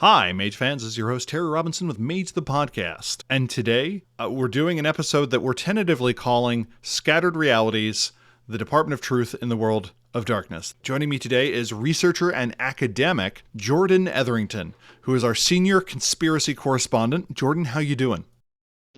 Hi, Mage fans. This is your host, Terry Robinson with Mage the Podcast. And today, we're doing an episode that we're tentatively calling Scattered Realities, the Department of Truth in the World of Darkness. Joining me today is researcher and academic Jordan Etherington, who is our senior conspiracy correspondent. Jordan, how you doing?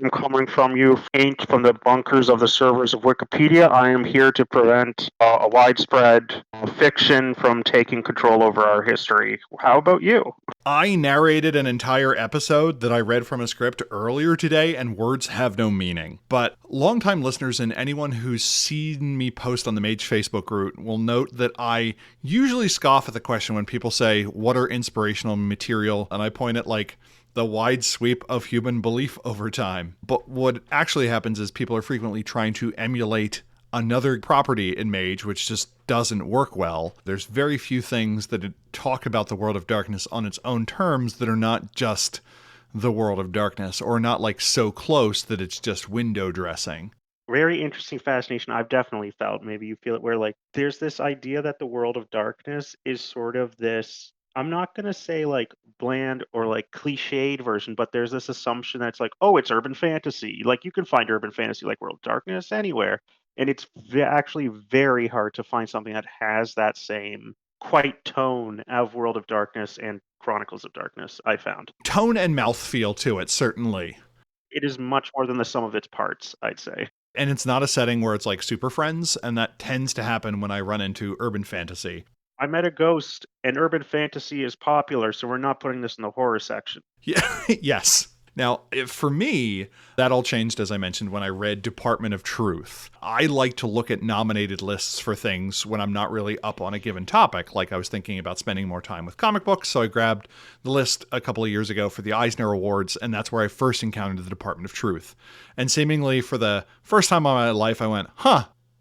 I'm coming from you from the bunkers of the servers of Wikipedia. I am here to prevent a widespread fiction from taking control over our history. How about you? I narrated an entire episode that I read from a script earlier today, and words have no meaning. But longtime listeners and anyone who's seen me post on the Mage Facebook group will note that I usually scoff at the question when people say, what are inspirational material? And I point at the wide sweep of human belief over time. But what actually happens is people are frequently trying to emulate another property in Mage, which just doesn't work well. There's very few things that talk about the world of darkness on its own terms that are not just the world of darkness, or not so close that it's just window dressing. Very interesting fascination I've definitely felt. Maybe you feel it where there's this idea that the world of darkness is sort of this, I'm not going to say bland or cliched version, but there's this assumption that's oh, it's urban fantasy. You can find urban fantasy like World of Darkness anywhere. And it's actually very hard to find something that has that same quite tone of World of Darkness and Chronicles of Darkness, I found. Tone and mouthfeel to it, certainly. It is much more than the sum of its parts, I'd say. And it's not a setting where it's like Super Friends, and that tends to happen when I run into urban fantasy. I met a ghost, and urban fantasy is popular, so we're not putting this in the horror section. Yeah, yes. Now, for me, that all changed, as I mentioned, when I read Department of Truth. I like to look at nominated lists for things when I'm not really up on a given topic. I was thinking about spending more time with comic books, so I grabbed the list a couple of years ago for the Eisner Awards, and that's where I first encountered the Department of Truth. And seemingly for the first time in my life, I went,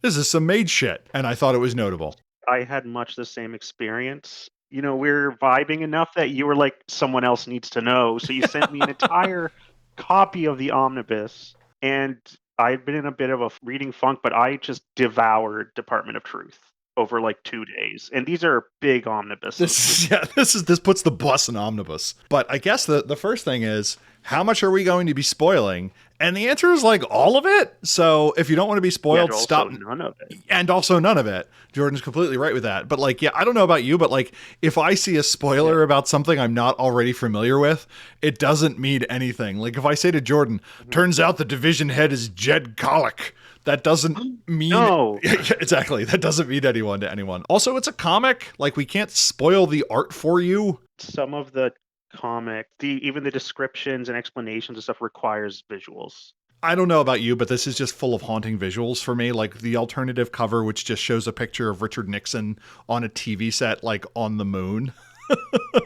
this is some Mage shit, and I thought it was notable. I had much the same experience. We're vibing enough that you were like, someone else needs to know. So you sent me an entire copy of the omnibus, and I'd been in a bit of a reading funk, but I just devoured Department of Truth over 2 days. And these are big omnibuses. This puts the bus in omnibus. But I guess the first thing is, how much are we going to be spoiling? And the answer is all of it. So if you don't want to be spoiled, stop. None of it. And also none of it. Jordan's completely right with that. But I don't know about you, but if I see a spoiler about something I'm not already familiar with, it doesn't mean anything. If I say to Jordan, turns out the division head is Jed Colic, that doesn't mean... No. Exactly. That doesn't mean anyone to anyone. Also, it's a comic. We can't spoil the art for you. Some of the comic, even the descriptions and explanations and stuff requires visuals. I don't know about you, but this is just full of haunting visuals for me. The alternative cover, which just shows a picture of Richard Nixon on a TV set, on the moon.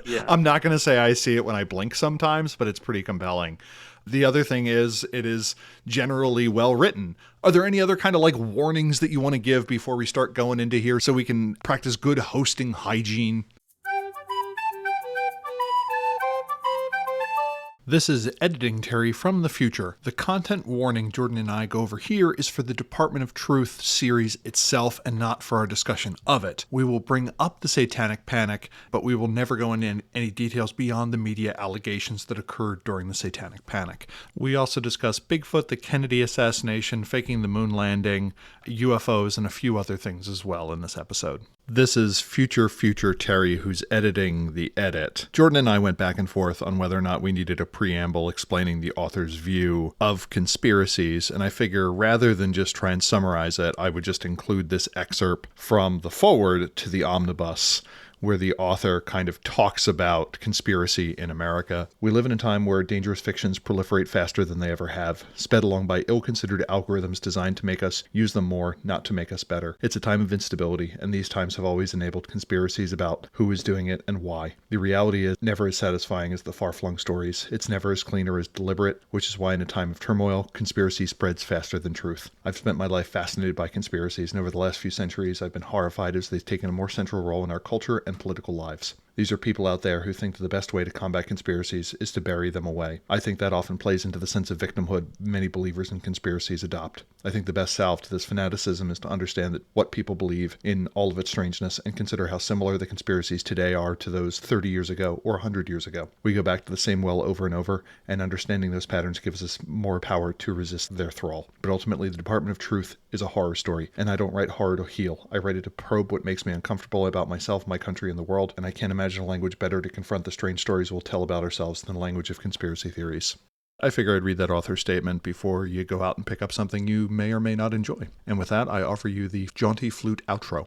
Yeah. I'm not going to say I see it when I blink sometimes, but it's pretty compelling. The other thing is, it is generally well written. Are there any other kind of warnings that you want to give before we start going into here so we can practice good hosting hygiene? This is Editing Terry from the future. The content warning Jordan and I go over here is for the Department of Truth series itself and not for our discussion of it. We will bring up the Satanic Panic, but we will never go into any details beyond the media allegations that occurred during the Satanic Panic. We also discuss Bigfoot, the Kennedy assassination, faking the moon landing, UFOs, and a few other things as well in this episode. This is future Terry who's editing the edit. Jordan and I went back and forth on whether or not we needed a preamble explaining the author's view of Conspiracies, and I figure rather than just try and summarize it, I would just include this excerpt from the foreword to the omnibus, where the author kind of talks about conspiracy in America. We live in a time where dangerous fictions proliferate faster than they ever have, sped along by ill-considered algorithms designed to make us use them more, not to make us better. It's a time of instability, and these times have always enabled conspiracies about who is doing it and why. The reality is never as satisfying as the far-flung stories. It's never as clean or as deliberate, which is why in a time of turmoil, conspiracy spreads faster than truth. I've spent my life fascinated by conspiracies, and over the last few centuries, I've been horrified as they've taken a more central role in our culture and political lives. These are people out there who think that the best way to combat conspiracies is to bury them away. I think that often plays into the sense of victimhood many believers in conspiracies adopt. I think the best salve to this fanaticism is to understand that what people believe in all of its strangeness and consider how similar the conspiracies today are to those 30 years ago or 100 years ago. We go back to the same well over and over, and understanding those patterns gives us more power to resist their thrall. But ultimately, the Department of Truth is a horror story, and I don't write horror to heal. I write it to probe what makes me uncomfortable about myself, my country, and the world, and I can't imagine a language better to confront the strange stories we'll tell about ourselves than the language of conspiracy theories. I figure I'd read that author's statement before you go out and pick up something you may or may not enjoy. And with that, I offer you the jaunty flute outro.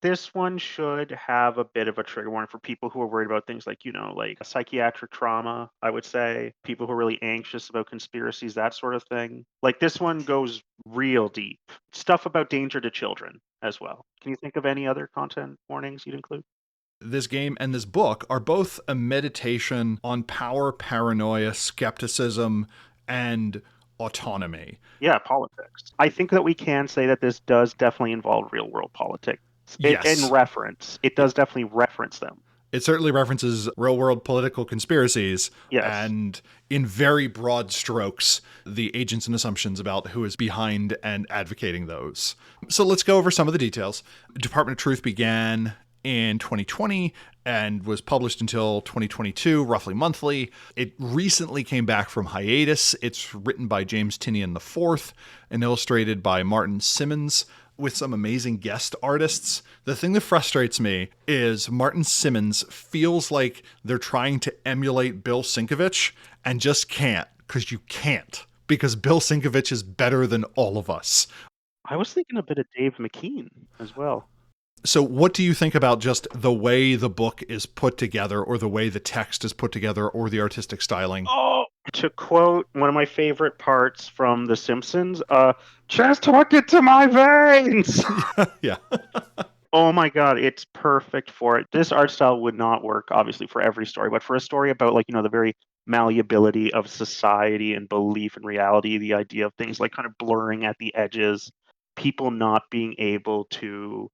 This one should have a bit of a trigger warning for people who are worried about things like, like psychiatric trauma, I would say. People who are really anxious about conspiracies, that sort of thing. Like, this one goes real deep. Stuff about danger to children as well. Can you think of any other content warnings you'd include? This game and this book are both a meditation on power, paranoia, skepticism, and autonomy. Yeah, politics. I think that we can say that this does definitely involve real world politics. Yes. In reference. It does definitely reference them. It certainly references real-world political conspiracies, Yes. And in very broad strokes, the agents and assumptions about who is behind and advocating those. So let's go over some of the details. Department of Truth began in 2020 and was published until 2022, roughly monthly. It recently came back from hiatus. It's written by James Tinian IV and illustrated by Martin Simmons, with some amazing guest artists. The thing that frustrates me is Martin Simmons feels like they're trying to emulate Bill Sienkiewicz and just can't, because you can't, because Bill Sienkiewicz is better than all of us. I was thinking a bit of Dave McKean as well. So what do you think about just the way the book is put together, or the way the text is put together, or the artistic styling? Oh, to quote one of my favorite parts from The Simpsons, just hook it to my veins. Yeah. Oh my God, it's perfect for it. This art style would not work, obviously, for every story, but for a story about, like, the very malleability of society and belief and reality, the idea of things like kind of blurring at the edges, people not being able to,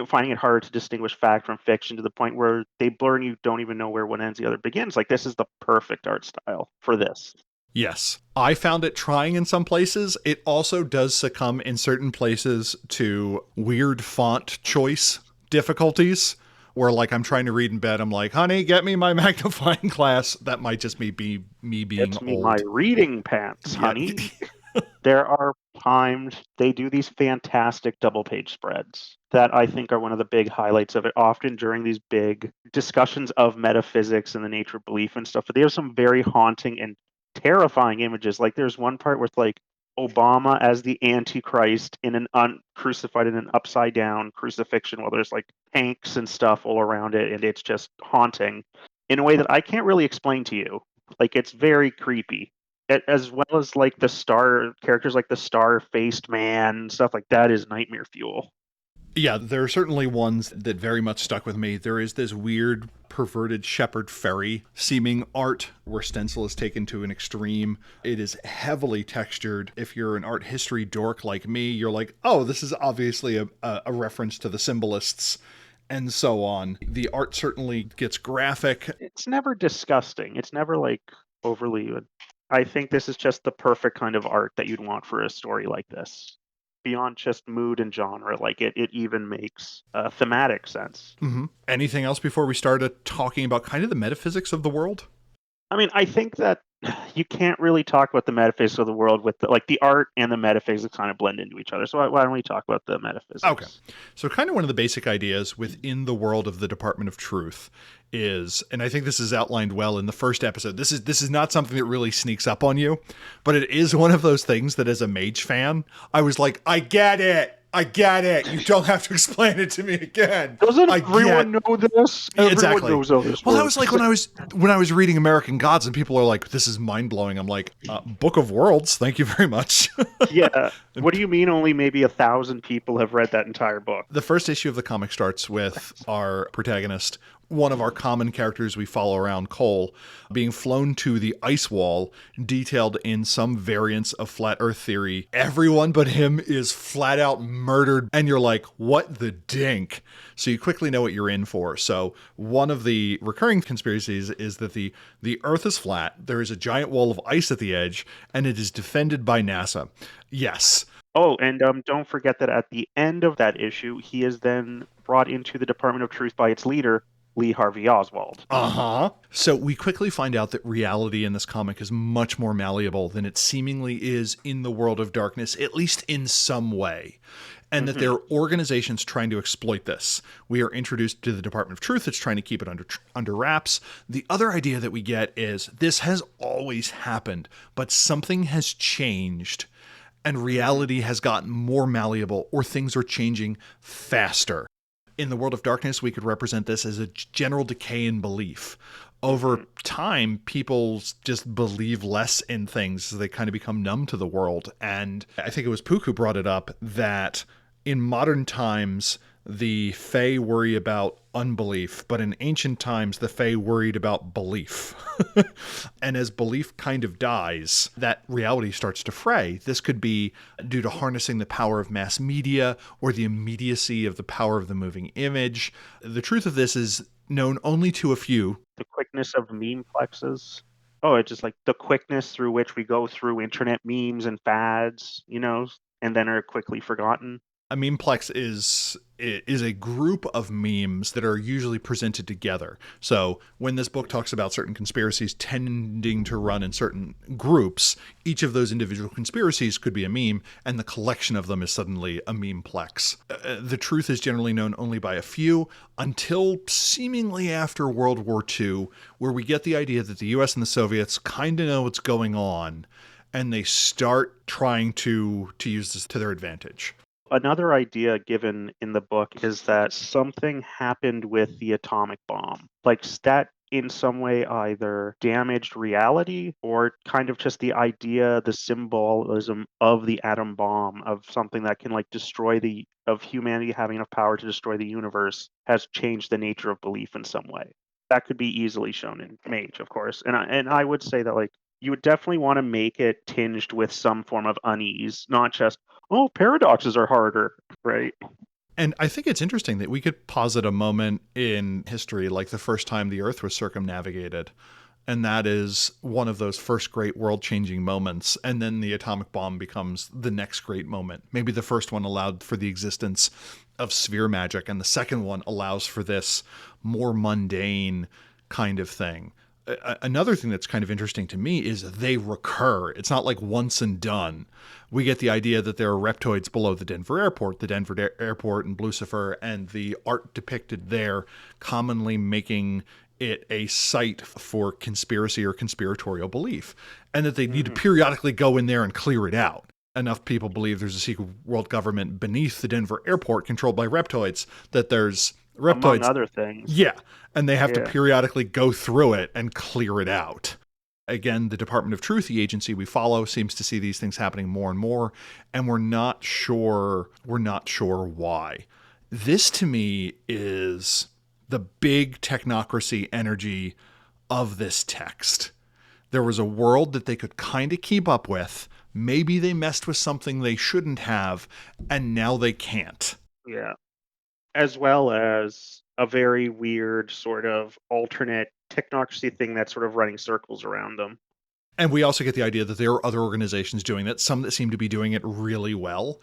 finding it harder to distinguish fact from fiction to the point where they blur and you don't even know where one ends, the other begins. Like, this is the perfect art style for this. Yes. I found it trying in some places. It also does succumb in certain places to weird font choice difficulties, where, like, I'm trying to read in bed, I'm like, honey, get me my magnifying glass. That might just be me being Get me old. my reading pants, honey. There are times they do these fantastic double page spreads that I think are one of the big highlights of it, often during these big discussions of metaphysics and the nature of belief and stuff. But they have some very haunting and terrifying images. Like, there's one part with, like, Obama as the Antichrist in an crucified in an upside down crucifixion, while there's, like, tanks and stuff all around it, and it's just haunting in a way that I can't really explain to you. Like, it's very creepy. As well as, like, the star characters, like the star-faced man and stuff like that, is nightmare fuel. Yeah, there are certainly ones that very much stuck with me. There is this weird, perverted Shepard Fairey seeming art where stencil is taken to an extreme. It is heavily textured. If you're an art history dork like me, you're like, oh, this is obviously a reference to the symbolists, and so on. The art certainly gets graphic. It's never disgusting. It's never, like, overly... I think this is just the perfect kind of art that you'd want for a story like this. Beyond just mood and genre, like, it even makes thematic sense. Mm-hmm. Anything else before we started talking about kind of the metaphysics of the world? I mean, I think that you can't really talk about the metaphysics of the world with the art and the metaphysics kind of blend into each other. So why don't we talk about the metaphysics? Okay. So kind of one of the basic ideas within the world of the Department of Truth is, and I think this is outlined well in the first episode, this is not something that really sneaks up on you, but it is one of those things that as a Mage fan, I was like, I get it. You don't have to explain it to me again. Doesn't everyone know this? Exactly. Everyone knows how this well, that works. was like when I was reading American Gods and people are like, this is mind-blowing. I'm like, Book of Worlds, thank you very much. Yeah. What do you mean only maybe 1,000 people have read that entire book? The first issue of the comic starts with our protagonist one of our common characters we follow around, Cole, being flown to the ice wall, detailed in some variants of flat earth theory. Everyone but him is flat out murdered, and you're like, what the dink? So you quickly know what you're in for. So one of the recurring conspiracies is that the earth is flat, there is a giant wall of ice at the edge, and it is defended by NASA. Yes. Oh, and don't forget that at the end of that issue, he is then brought into the Department of Truth by its leader, Lee Harvey Oswald. So we quickly find out that reality in this comic is much more malleable than it seemingly is in the world of darkness, at least in some way. And that there are organizations trying to exploit this. We are introduced to the Department of Truth that's trying to keep it under wraps. The other idea that we get is this has always happened, but something has changed. And reality has gotten more malleable, or things are changing faster. In the world of darkness, we could represent this as a general decay in belief. Over time, people just believe less in things. They kind of become numb to the world. And I think it was Pook who brought it up that in modern times, the Fae worry about unbelief, but in ancient times, the Fae worried about belief. And as belief kind of dies, that reality starts to fray. This could be due to harnessing the power of mass media or the immediacy of the power of the moving image. The truth of this is known only to a few. The quickness of meme plexes. Oh, it's just like the quickness through which we go through internet memes and fads, and then are quickly forgotten. A memeplex is a group of memes that are usually presented together. So when this book talks about certain conspiracies tending to run in certain groups, each of those individual conspiracies could be a meme, and the collection of them is suddenly a memeplex. The truth is generally known only by a few, until seemingly after World War II, where we get the idea that the US and the Soviets kind of know what's going on, and they start trying to use this to their advantage. Another idea given in the book is that something happened with the atomic bomb. Like that in some way either damaged reality or kind of just the idea, the symbolism of the atom bomb, of something that can like of humanity having enough power to destroy the universe, has changed the nature of belief in some way. That could be easily shown in Mage, of course. And I would say that like you would definitely want to make it tinged with some form of unease, not just, oh, paradoxes are harder, right? And I think it's interesting that we could posit a moment in history, like the first time the Earth was circumnavigated. And that is one of those first great world-changing moments. And then the atomic bomb becomes the next great moment. Maybe the first one allowed for the existence of sphere magic, and the second one allows for this more mundane kind of thing. Another thing that's kind of interesting to me is they recur. It's not like once and done. We get the idea that there are reptoids below the Denver airport and Lucifer, and the art depicted there commonly making it a site for conspiracy or conspiratorial belief, and that they need to periodically go in there and clear it out. Enough people believe there's a secret world government beneath the Denver airport controlled by reptoids that there's reptoids. Among other things. Yeah. And they have to periodically go through it and clear it out. Again, the Department of Truth, the agency we follow, seems to see these things happening more and more, and we're not sure why. This to me is the big technocracy energy of this text. There was a world that they could kind of keep up with. Maybe they messed with something they shouldn't have, and now they can't. Yeah. As well as a very weird sort of alternate technocracy thing that's sort of running circles around them. And we also get the idea that there are other organizations doing that, some that seem to be doing it really well.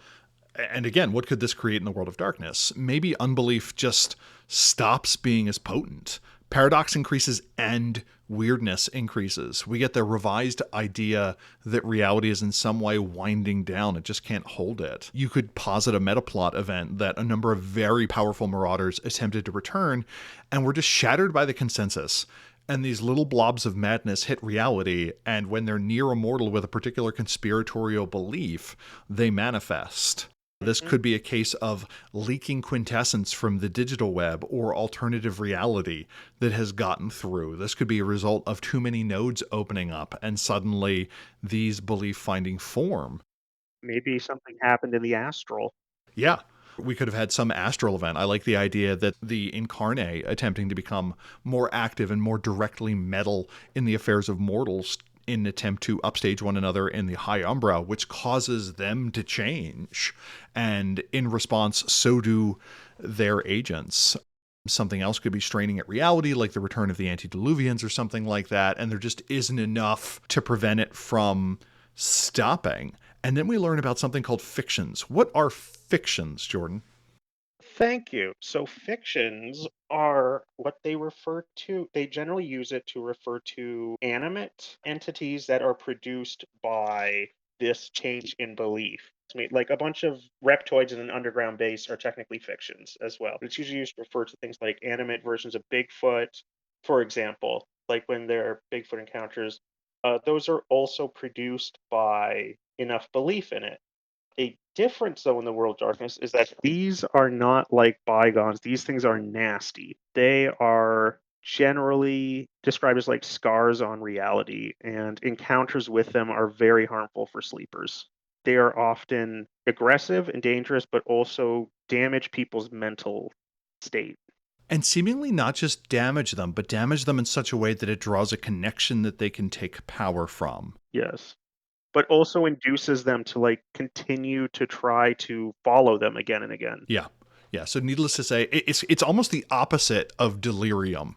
And again, what could this create in the world of darkness? Maybe unbelief just stops being as potent. Paradox increases and weirdness increases. We get the revised idea that reality is in some way winding down. It just can't hold it. You could posit a Metaplot event that a number of very powerful marauders attempted to return and were just shattered by the consensus. And these little blobs of madness hit reality, and when they're near immortal with a particular conspiratorial belief, they manifest. This could be a case of leaking quintessence from the digital web or alternative reality that has gotten through. This could be a result of too many nodes opening up and suddenly these belief finding form. Maybe something happened in the astral. Yeah. We could have had some astral event. I like the idea that the incarnate attempting to become more active and more directly meddle in the affairs of mortals in an attempt to upstage one another in the high umbra, which causes them to change. And in response, so do their agents. Something else could be straining at reality, like the return of the antediluvians or something like that, and there just isn't enough to prevent it from stopping. And then we learn about something called fictions. What are fictions, Jordan? Thank you. So fictions are what they refer to, they generally use it to refer to animate entities that are produced by this change in belief. Like a bunch of reptoids in an underground base are technically fictions as well. It's usually used to refer to things like animate versions of Bigfoot, for example, like when there are Bigfoot encounters. Those are also produced by enough belief in it. A difference, though, in the world of darkness is that these are not like bygones. These things are nasty. They are generally described as like scars on reality, and encounters with them are very harmful for sleepers. They are often aggressive and dangerous, but also damage people's mental state. And seemingly not just damage them, but damage them in such a way that it draws a connection that they can take power from. Yes. But also induces them to like continue to try to follow them again and again. Yeah. Yeah. So needless to say, it's almost the opposite of delirium,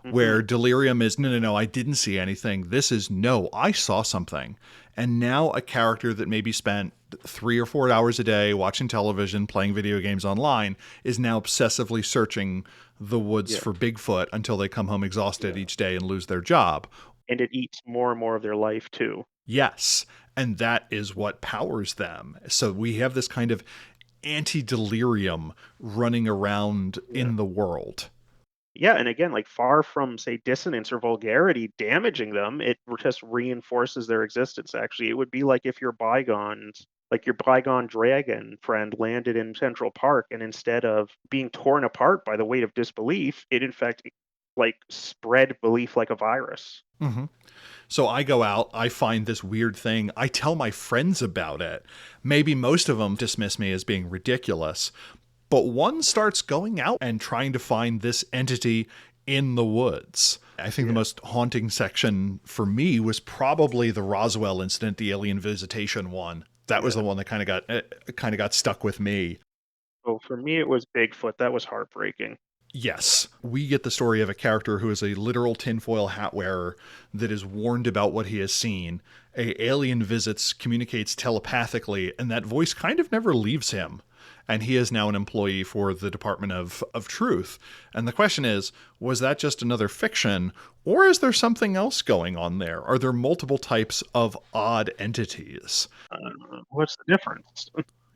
Hmm. where delirium is no, no, no, I didn't see anything. This is no, I saw something. And now a character that maybe spent 3 or 4 hours a day watching television, playing video games online, is now obsessively searching the woods Yeah. for Bigfoot until they come home exhausted Yeah. each day and lose their job. And it eats more and more of their life too. Yes. And that is what powers them. So we have this kind of anti delirium running around Yeah. in the world. Yeah, and again, like far from say dissonance or vulgarity damaging them, it just reinforces their existence. Actually, it would be like if your bygones, like your bygone dragon friend, landed in Central Park, and instead of being torn apart by the weight of disbelief, it in fact like spread belief like a virus. Mm-hmm. So I go out, I find this weird thing, I tell my friends about it. Maybe most of them dismiss me as being ridiculous, but one starts going out and trying to find this entity in the woods. I think the Yeah. most haunting section for me was probably the Roswell incident, the alien visitation one. That was the Yeah. one that kind of got stuck with me. So for me, it was Bigfoot. That was heartbreaking. Yes, we get the story of a character who is a literal tinfoil hat wearer that is warned about what he has seen. A alien visits, communicates telepathically, and that voice kind of never leaves him. And he is now an employee for the Department of Truth. And the question is, was that just another fiction, or is there something else going on there? Are there multiple types of odd entities? What's the difference?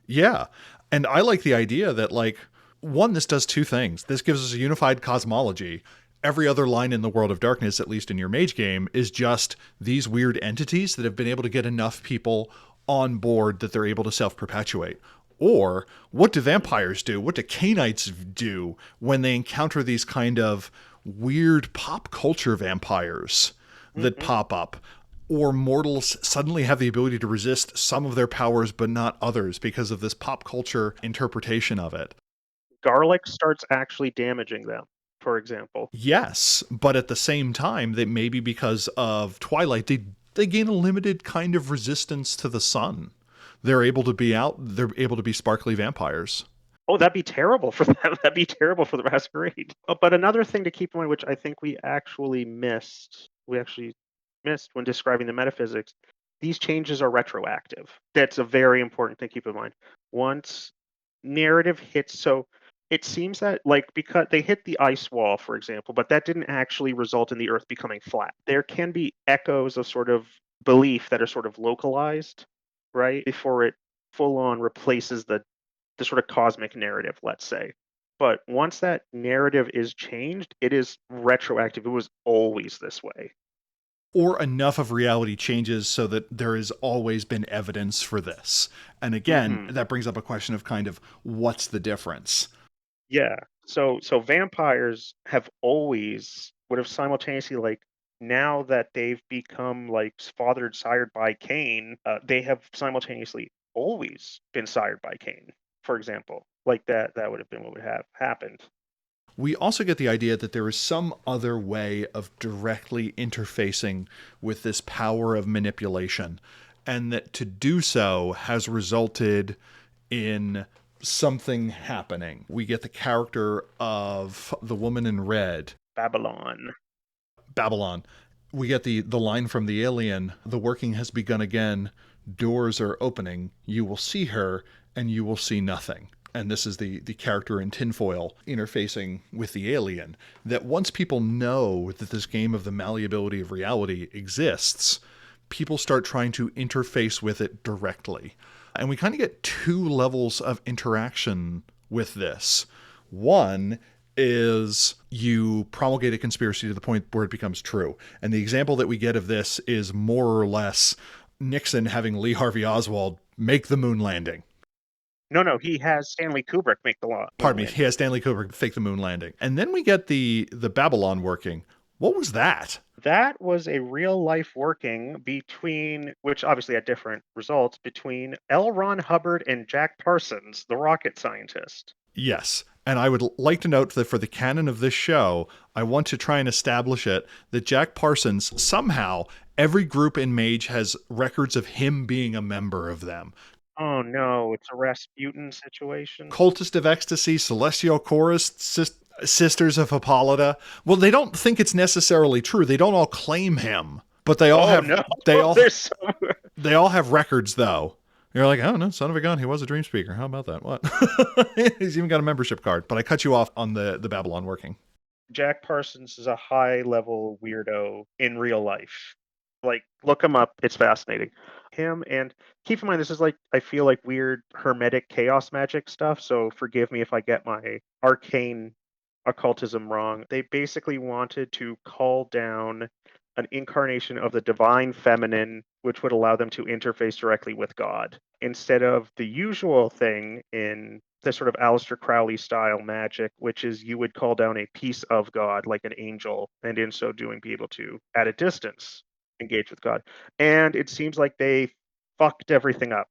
Yeah. And I like the idea that, like, one, this does two things. This gives us a unified cosmology. Every other line in the World of Darkness, at least in your Mage game, is just these weird entities that have been able to get enough people on board that they're able to self perpetuate. Or what do vampires do? What do Canites do when they encounter these kind of weird pop culture vampires that Hmm. pop up? Or mortals suddenly have the ability to resist some of their powers but not others because of this pop culture interpretation of it. Garlic starts actually damaging them, for example. Yes, but at the same time, that maybe because of Twilight, they gain a limited kind of resistance to the sun. They're able to be out. They're able to be sparkly vampires. Oh, that'd be terrible for them. That'd be terrible for the masquerade. Oh, but another thing to keep in mind, which I think we actually missed when describing the metaphysics, these changes are retroactive. That's a very important thing to keep in mind. Once narrative hits, so it seems that like because they hit the ice wall, for example, but that didn't actually result in the Earth becoming flat. There can be echoes of sort of belief that are sort of localized, right, before it full on replaces the sort of cosmic narrative, let's say. But once that narrative is changed, it is retroactive. It was always this way. Or enough of reality changes so that there has always been evidence for this. And again, Hmm. that brings up a question of kind of what's the difference? Yeah. So vampires have always would have simultaneously like now that they've become like fathered sired by Cain, they have simultaneously always been sired by Cain. For example, Like that would have been what would have happened. We also get the idea that there is some other way of directly interfacing with this power of manipulation, and that to do so has resulted in something happening. We get the character of the woman in red, Babylon. Babylon. We get the line from the alien, the working has begun again, doors are opening, you will see her, and you will see nothing. And this is the character in tinfoil interfacing with the alien. That once people know that this game of the malleability of reality exists, people start trying to interface with it directly. And we kind of get two levels of interaction with this. One is you promulgate a conspiracy to the point where it becomes true. And the example that we get of this is more or less Nixon having Lee Harvey Oswald make the moon landing. No, he has Stanley Kubrick make the law. Pardon me, he has Stanley Kubrick fake the moon landing. And then we get the Babalon working. What was that? That was a real life working between, which obviously had different results, between L. Ron Hubbard and Jack Parsons, the rocket scientist. Yes. And I would like to note that for the canon of this show, I want to try and establish it that Jack Parsons, somehow, every group in Mage has records of him being a member of them. Oh no, it's a Rasputin situation. Cultist of Ecstasy, Celestial Chorus, Sisters of Hippolyta. Well, they don't think it's necessarily true. They don't all claim him, but they all have. No. They all. So... They all have records, though. You're like, oh no, son of a gun, he was a dream speaker. How about that? What? He's even got a membership card. But I cut you off on the Babalon working. Jack Parsons is a high level weirdo in real life. Like, look him up. It's fascinating. Him, and keep in mind, this is like, I feel like weird hermetic chaos magic stuff. So forgive me if I get my arcane occultism wrong. They basically wanted to call down an incarnation of the divine feminine, which would allow them to interface directly with God, instead of the usual thing in the sort of Aleister Crowley style magic, which is you would call down a piece of God, like an angel, and in so doing be able to, at a distance, engage with God. And it seems like they fucked everything up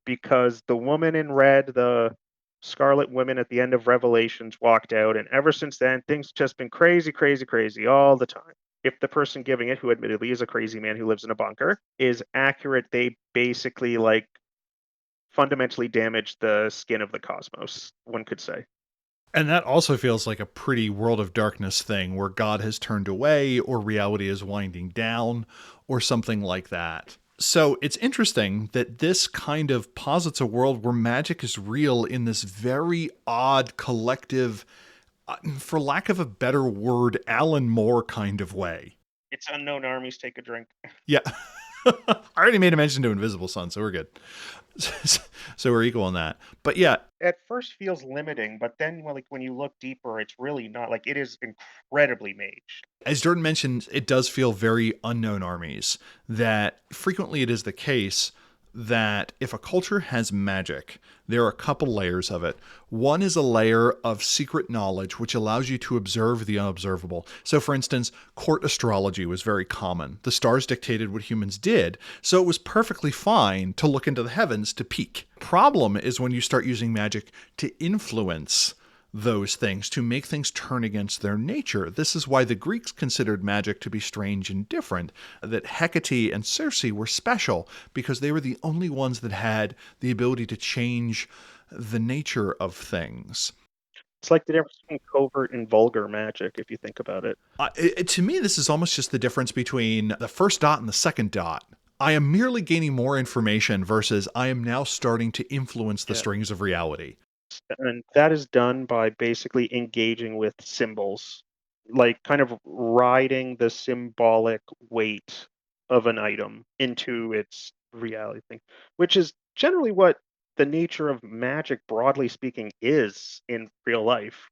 because the woman in red, the Scarlet Women at the end of Revelations, walked out, and ever since then, things just been crazy, crazy, crazy all the time. If the person giving it, who admittedly is a crazy man who lives in a bunker, is accurate, they basically like fundamentally damage the skin of the cosmos, one could say. And that also feels like a pretty World of Darkness thing where God has turned away or reality is winding down or something like that. So it's interesting that this kind of posits a world where magic is real in this very odd collective, for lack of a better word, Alan Moore kind of way. It's unknown armies take a drink. Yeah. I already made a mention to Invisible Sun, so we're good. So we're equal on that. But yeah. At first feels limiting, but then when you look deeper, it's really not. Like, it is incredibly Mage. As Jordan mentioned, it does feel very unknown armies, that frequently it is the case that if a culture has magic, there are a couple layers of it. One is a layer of secret knowledge, which allows you to observe the unobservable. So, for instance, court astrology was very common. The stars dictated what humans did, so it was perfectly fine to look into the heavens to peek. Problem is when you start using magic to influence those things, to make things turn against their nature. This is why the Greeks considered magic to be strange and different, that Hecate and Circe were special because they were the only ones that had the ability to change the nature of things. It's like the difference between covert and vulgar magic, if you think about it. To me, this is almost just the difference between the first dot and the second dot. I am merely gaining more information versus I am now starting to influence the strings of reality. And that is done by basically engaging with symbols, like kind of riding the symbolic weight of an item into its reality thing, which is generally what the nature of magic, broadly speaking, is in real life.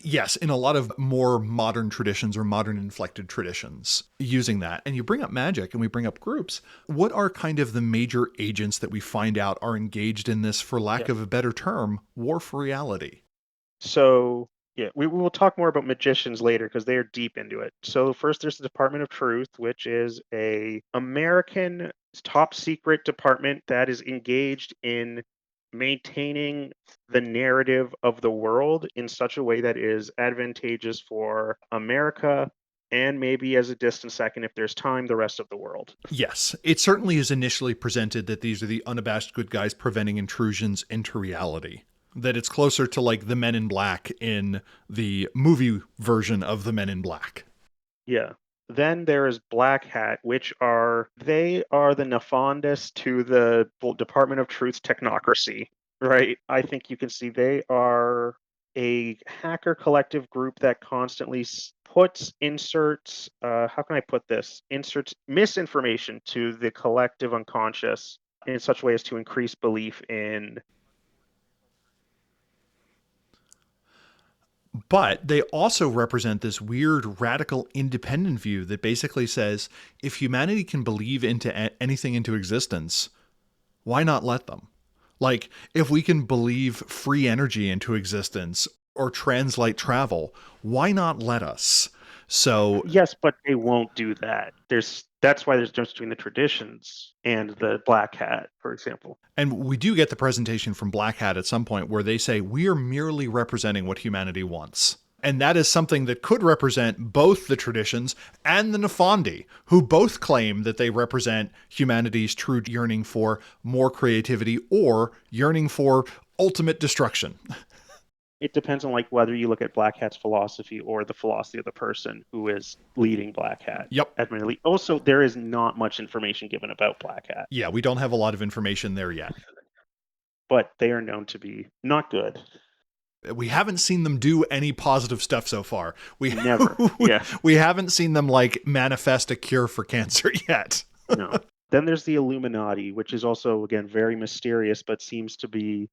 Yes, in a lot of more modern traditions or modern inflected traditions, using that. And you bring up magic and we bring up groups. What are kind of the major agents that we find out are engaged in this, for lack of a better term, war for reality? So, yeah, we will talk more about magicians later because they are deep into it. So first there's the Department of Truth, which is a American top secret department that is engaged in maintaining the narrative of the world in such a way that is advantageous for America and maybe as a distant second, if there's time, the rest of the world. Yes, it certainly is initially presented that these are the unabashed good guys preventing intrusions into reality. That it's closer to like the Men in Black in the movie version of the Men in Black. Yeah. Then there is Black Hat, which they are the nefandest to the Department of Truth's technocracy, right? I think you can see they are a hacker collective group that constantly inserts, how can I put this? Inserts misinformation to the collective unconscious in such a way as to increase belief in. But they also represent this weird radical independent view that basically says if humanity can believe into anything into existence, why not let them? Like, if we can believe free energy into existence or translate travel, why not let us? So, Yes, but they won't do that. That's why there's a difference between the traditions and the Black Hat, for example. and we do get the presentation from Black Hat at some point where they say, we are merely representing what humanity wants. And that is something that could represent both the traditions and the Nefandi, who both claim that they represent humanity's true yearning for more creativity or yearning for ultimate destruction. It depends on like whether you look at Black Hat's philosophy or the philosophy of the person who is leading Black Hat. Yep. Admittedly. Also, there is not much information given about Black Hat. Yeah, we don't have a lot of information there yet. But they are known to be not good. We haven't seen them do any positive stuff so far. Never. Yeah. We haven't seen them like manifest a cure for cancer yet. No. Then there's the Illuminati, which is also again very mysterious, but seems to be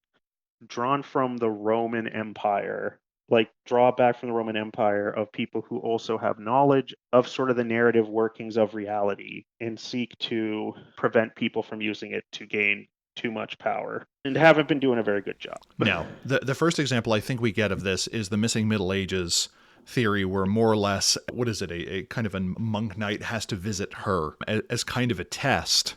drawn from the Roman Empire, like draw back from the Roman Empire of people who also have knowledge of sort of the narrative workings of reality and seek to prevent people from using it to gain too much power and haven't been doing a very good job. No. The first example I think we get of this is the missing Middle Ages theory where more or less, what is it, a kind of a monk knight has to visit her as kind of a test.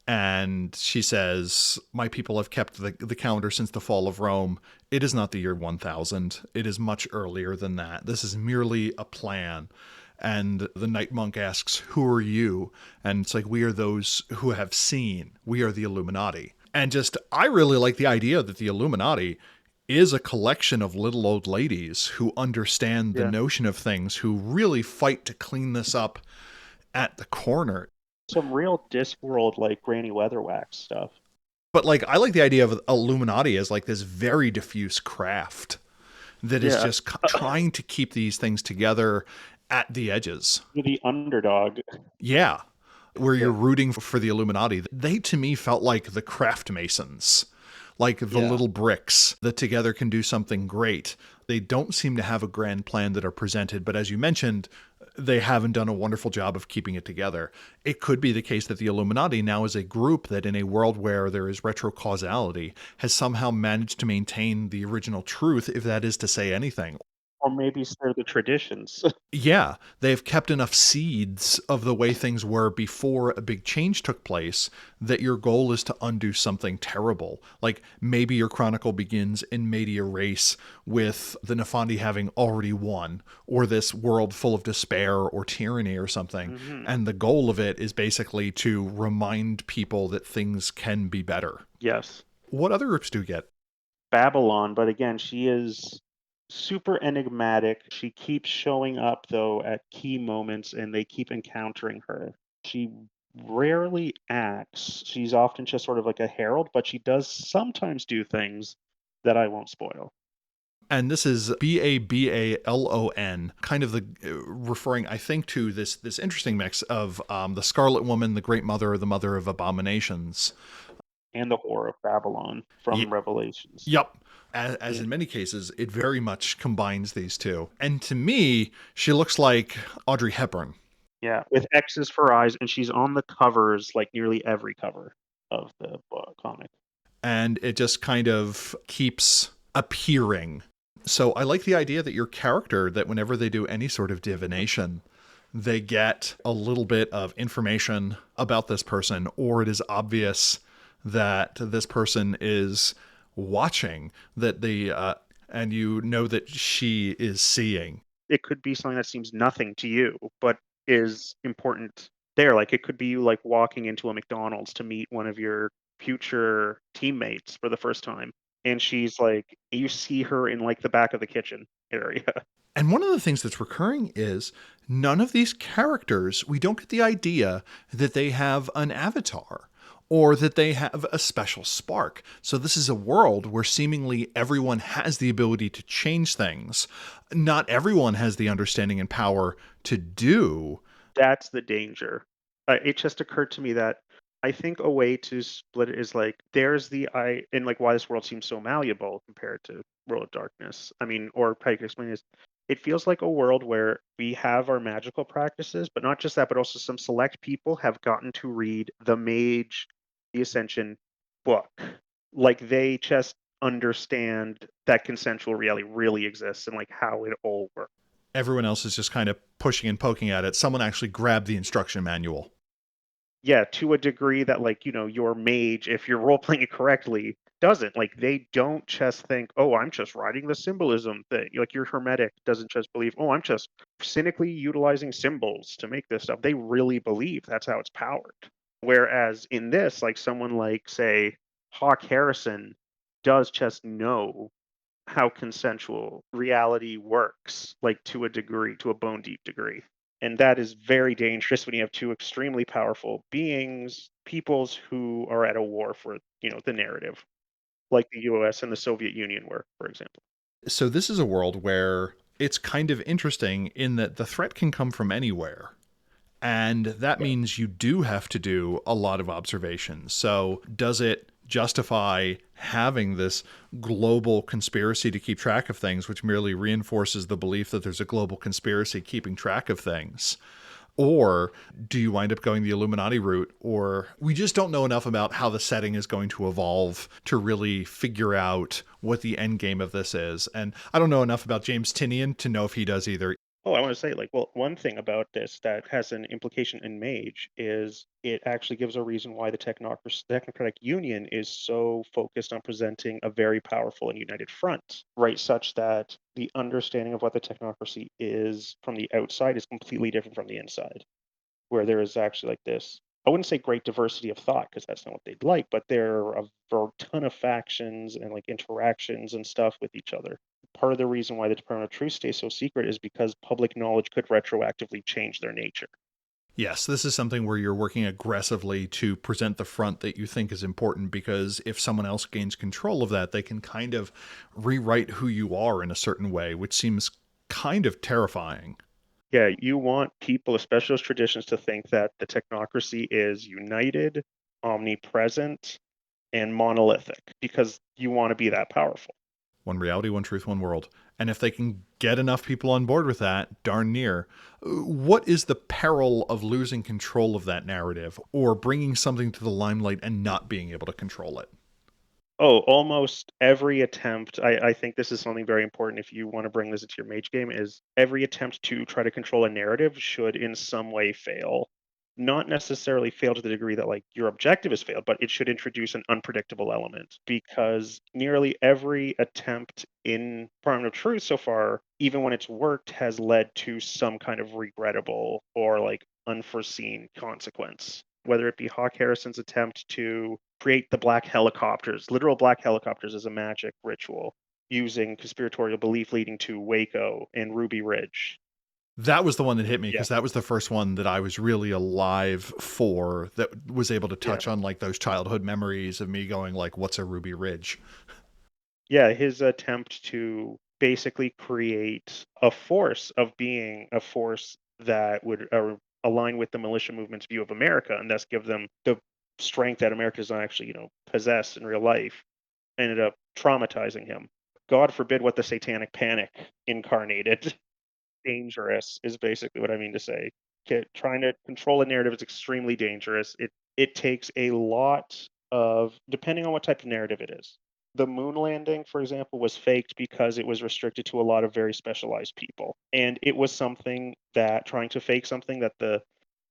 And she says, my people have kept the calendar since the fall of Rome. It is not the year 1000. It is much earlier than that. This is merely a plan. And the night monk asks, who are you? And it's like, we are those who have seen. We are the Illuminati. And just, I really like the idea that the Illuminati is a collection of little old ladies who understand the notion of things, who really fight to clean this up at the corner. Some real Discworld like Granny Weatherwax stuff. But like, I like the idea of Illuminati as like this very diffuse craft that is just trying to keep these things together at the edges. You're the underdog. Yeah. Where you're rooting for the Illuminati. They, to me, felt like the craft masons, like the little bricks that together can do something great. They don't seem to have a grand plan that are presented, but as you mentioned, they haven't done a wonderful job of keeping it together. It could be the case that the Illuminati now is a group that in a world where there is retrocausality has somehow managed to maintain the original truth, if that is to say anything. Or maybe they're the traditions. Yeah, they've kept enough seeds of the way things were before a big change took place that your goal is to undo something terrible. Like maybe your chronicle begins in Media Race with the Nefandi having already won, or this world full of despair or tyranny or something. Mm-hmm. And the goal of it is basically to remind people that things can be better. Yes. What other groups do you get? Babylon, but again, she is super enigmatic. She keeps showing up, though, at key moments, and they keep encountering her. She rarely acts. She's often just sort of like a herald, but she does sometimes do things that I won't spoil. And this is Babalon, kind of the referring, I think, to this interesting mix of the Scarlet Woman, the Great Mother, the Mother of Abominations. And the Whore of Babylon from Revelations. Yep. As in many cases, it very much combines these two. And to me, she looks like Audrey Hepburn. Yeah, with X's for eyes, and she's on the covers, like nearly every cover of the comic. And it just kind of keeps appearing. So I like the idea that your character, that whenever they do any sort of divination, they get a little bit of information about this person, or it is obvious that this person is watching that and you know that she is seeing. It could be something that seems nothing to you, but is important there. Like it could be you like walking into a McDonald's to meet one of your future teammates for the first time. And she's like, you see her in like the back of the kitchen area. And one of the things that's recurring is none of these characters, we don't get the idea that they have an avatar or that they have a special spark. So this is a world where seemingly everyone has the ability to change things. Not everyone has the understanding and power to do. That's the danger. It just occurred to me that I think a way to split it is like there's the I and like why this world seems so malleable compared to World of Darkness. I mean, or how you can explain is it feels like a world where we have our magical practices, but not just that, but also some select people have gotten to read the Mage, the Ascension book. Like they just understand that consensual reality really exists and like how it all works. Everyone else is just kind of pushing and poking at it. Someone actually grabbed the instruction manual. Yeah, to a degree that like, your mage, if you're role playing it correctly, doesn't. Like they don't just think, oh, I'm just writing the symbolism thing. Like your hermetic doesn't just believe, oh, I'm just cynically utilizing symbols to make this stuff. They really believe that's how it's powered. Whereas in this, like someone like, say, Hawk Harrison does just know how consensual reality works, like to a degree, to a bone deep degree. And that is very dangerous when you have two extremely powerful beings, peoples who are at a war for, the narrative, like the US and the Soviet Union were, for example. So this is a world where it's kind of interesting in that the threat can come from anywhere. And that Right. means you do have to do a lot of observations. So, does it justify having this global conspiracy to keep track of things, which merely reinforces the belief that there's a global conspiracy keeping track of things? Or do you wind up going the Illuminati route? Or we just don't know enough about how the setting is going to evolve to really figure out what the end game of this is. And I don't know enough about James Tinian to know if he does either. Oh, I want to say, like, well, one thing about this that has an implication in Mage is it actually gives a reason why the Technocratic Union is so focused on presenting a very powerful and united front, right? Such that the understanding of what the technocracy is from the outside is completely different from the inside, where there is actually like this. I wouldn't say great diversity of thought because that's not what they'd like, but there are a ton of factions and like interactions and stuff with each other. Part of the reason why the Department of Truth stays so secret is because public knowledge could retroactively change their nature. Yes, this is something where you're working aggressively to present the front that you think is important because if someone else gains control of that, they can kind of rewrite who you are in a certain way, which seems kind of terrifying. Yeah, you want people, especially those traditions, to think that the technocracy is united, omnipresent, and monolithic because you want to be that powerful. One reality, one truth, one world. And if they can get enough people on board with that, darn near. What is the peril of losing control of that narrative or bringing something to the limelight and not being able to control it? Oh, almost every attempt. I think this is something very important if you want to bring this into your mage game, is every attempt to try to control a narrative should in some way fail. Not necessarily fail to the degree that like your objective is failed, but it should introduce an unpredictable element because nearly every attempt in Department of Truth so far, even when it's worked, has led to some kind of regrettable or like unforeseen consequence. Whether it be Hawk Harrison's attempt to create the black helicopters, literal black helicopters as a magic ritual, using conspiratorial belief leading to Waco and Ruby Ridge. That was the one that hit me Yeah, because that was the first one that I was really alive for that was able to yeah. touch on like those childhood memories of me going like, what's a Ruby Ridge? Yeah, his attempt to basically create a force of being a force that would align with the militia movement's view of America and thus give them the strength that America does not actually, possess in real life, ended up traumatizing him. God forbid what the satanic panic incarnated. Dangerous is basically what I mean to say. Trying to control a narrative is extremely dangerous. It takes a lot of, depending on what type of narrative it is. The moon landing, for example, was faked because it was restricted to a lot of very specialized people. And it was something that trying to fake something that the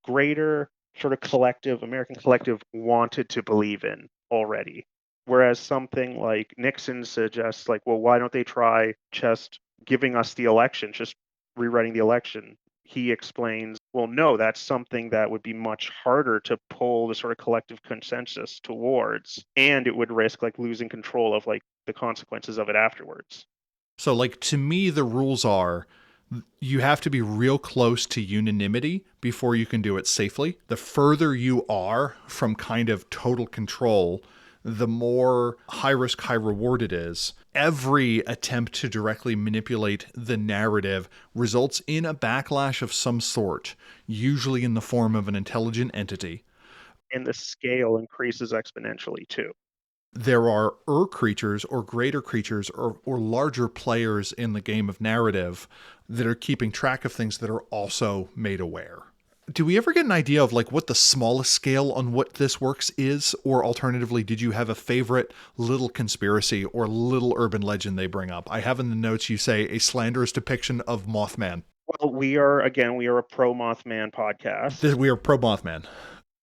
greater sort of collective, American collective wanted to believe in already. Whereas something like Nixon suggests, like, well, why don't they try just giving us the election, just rewriting the election? He explains, well, no, that's something that would be much harder to pull the sort of collective consensus towards, and it would risk like losing control of like the consequences of it afterwards. So, like, to me, the rules are you have to be real close to unanimity before you can do it safely. The further you are from kind of total control, the more high risk, high reward it is. Every attempt to directly manipulate the narrative results in a backlash of some sort, usually in the form of an intelligent entity. And the scale increases exponentially too. There are creatures or greater creatures or larger players in the game of narrative that are keeping track of things that are also made aware. Do we ever get an idea of like what the smallest scale on what this works is? Or alternatively, did you have a favorite little conspiracy or little urban legend they bring up? I have in the notes you say a slanderous depiction of Mothman. Well, we are a pro Mothman podcast. We are pro Mothman.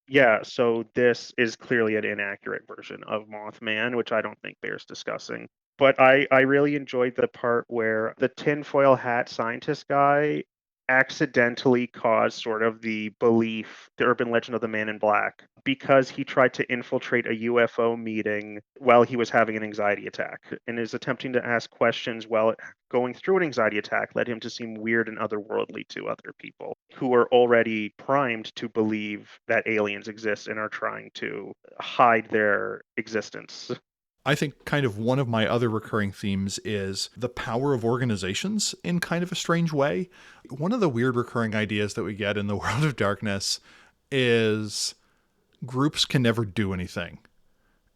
Yeah, so this is clearly an inaccurate version of Mothman, which I don't think bears discussing. But I really enjoyed the part where the tinfoil hat scientist guy accidentally caused sort of the belief, the urban legend of the man in black, because he tried to infiltrate a UFO meeting while he was having an anxiety attack. And is attempting to ask questions while going through an anxiety attack led him to seem weird and otherworldly to other people who are already primed to believe that aliens exist and are trying to hide their existence. I think kind of one of my other recurring themes is the power of organizations in kind of a strange way. One of the weird recurring ideas that we get in the World of Darkness is groups can never do anything.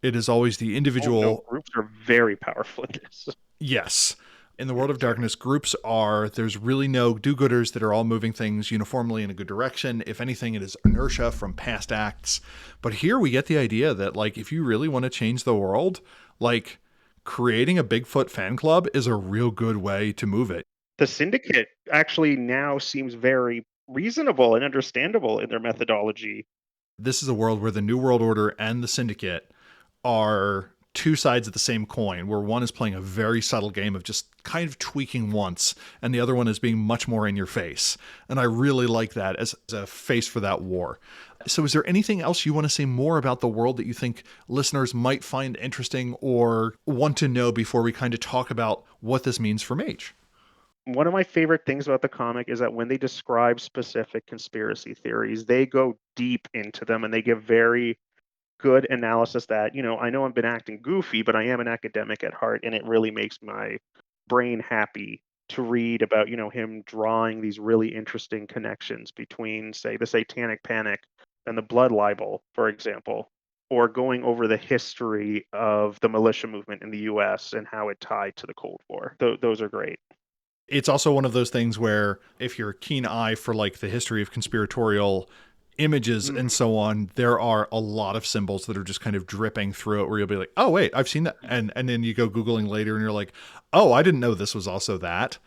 It is always the individual. Oh, no, groups are very powerful in this. Yes. In the World of Darkness, groups are, there's really no do-gooders that are all moving things uniformly in a good direction. If anything, it is inertia from past acts. But here we get the idea that, like, if you really want to change the world, like, creating a Bigfoot fan club is a real good way to move it. The Syndicate actually now seems very reasonable and understandable in their methodology. This is a world where the New World Order and the Syndicate are two sides of the same coin, where one is playing a very subtle game of just kind of tweaking once, and the other one is being much more in your face. And I really like that as a face for that war. So is there anything else you want to say more about the world that you think listeners might find interesting or want to know before we kind of talk about what this means for Mage? One of my favorite things about the comic is that when they describe specific conspiracy theories, they go deep into them and they give very good analysis that, I know I've been acting goofy, but I am an academic at heart, and it really makes my brain happy to read about, him drawing these really interesting connections between, say, the Satanic Panic and the Blood Libel, for example, or going over the history of the militia movement in the US and how it tied to the Cold War. Those are great. It's also one of those things where if you're a keen eye for like the history of conspiratorial images and so on, there are a lot of symbols that are just kind of dripping through it where you'll be like, oh wait, I've seen that. And then you go Googling later and you're like, oh, I didn't know this was also that.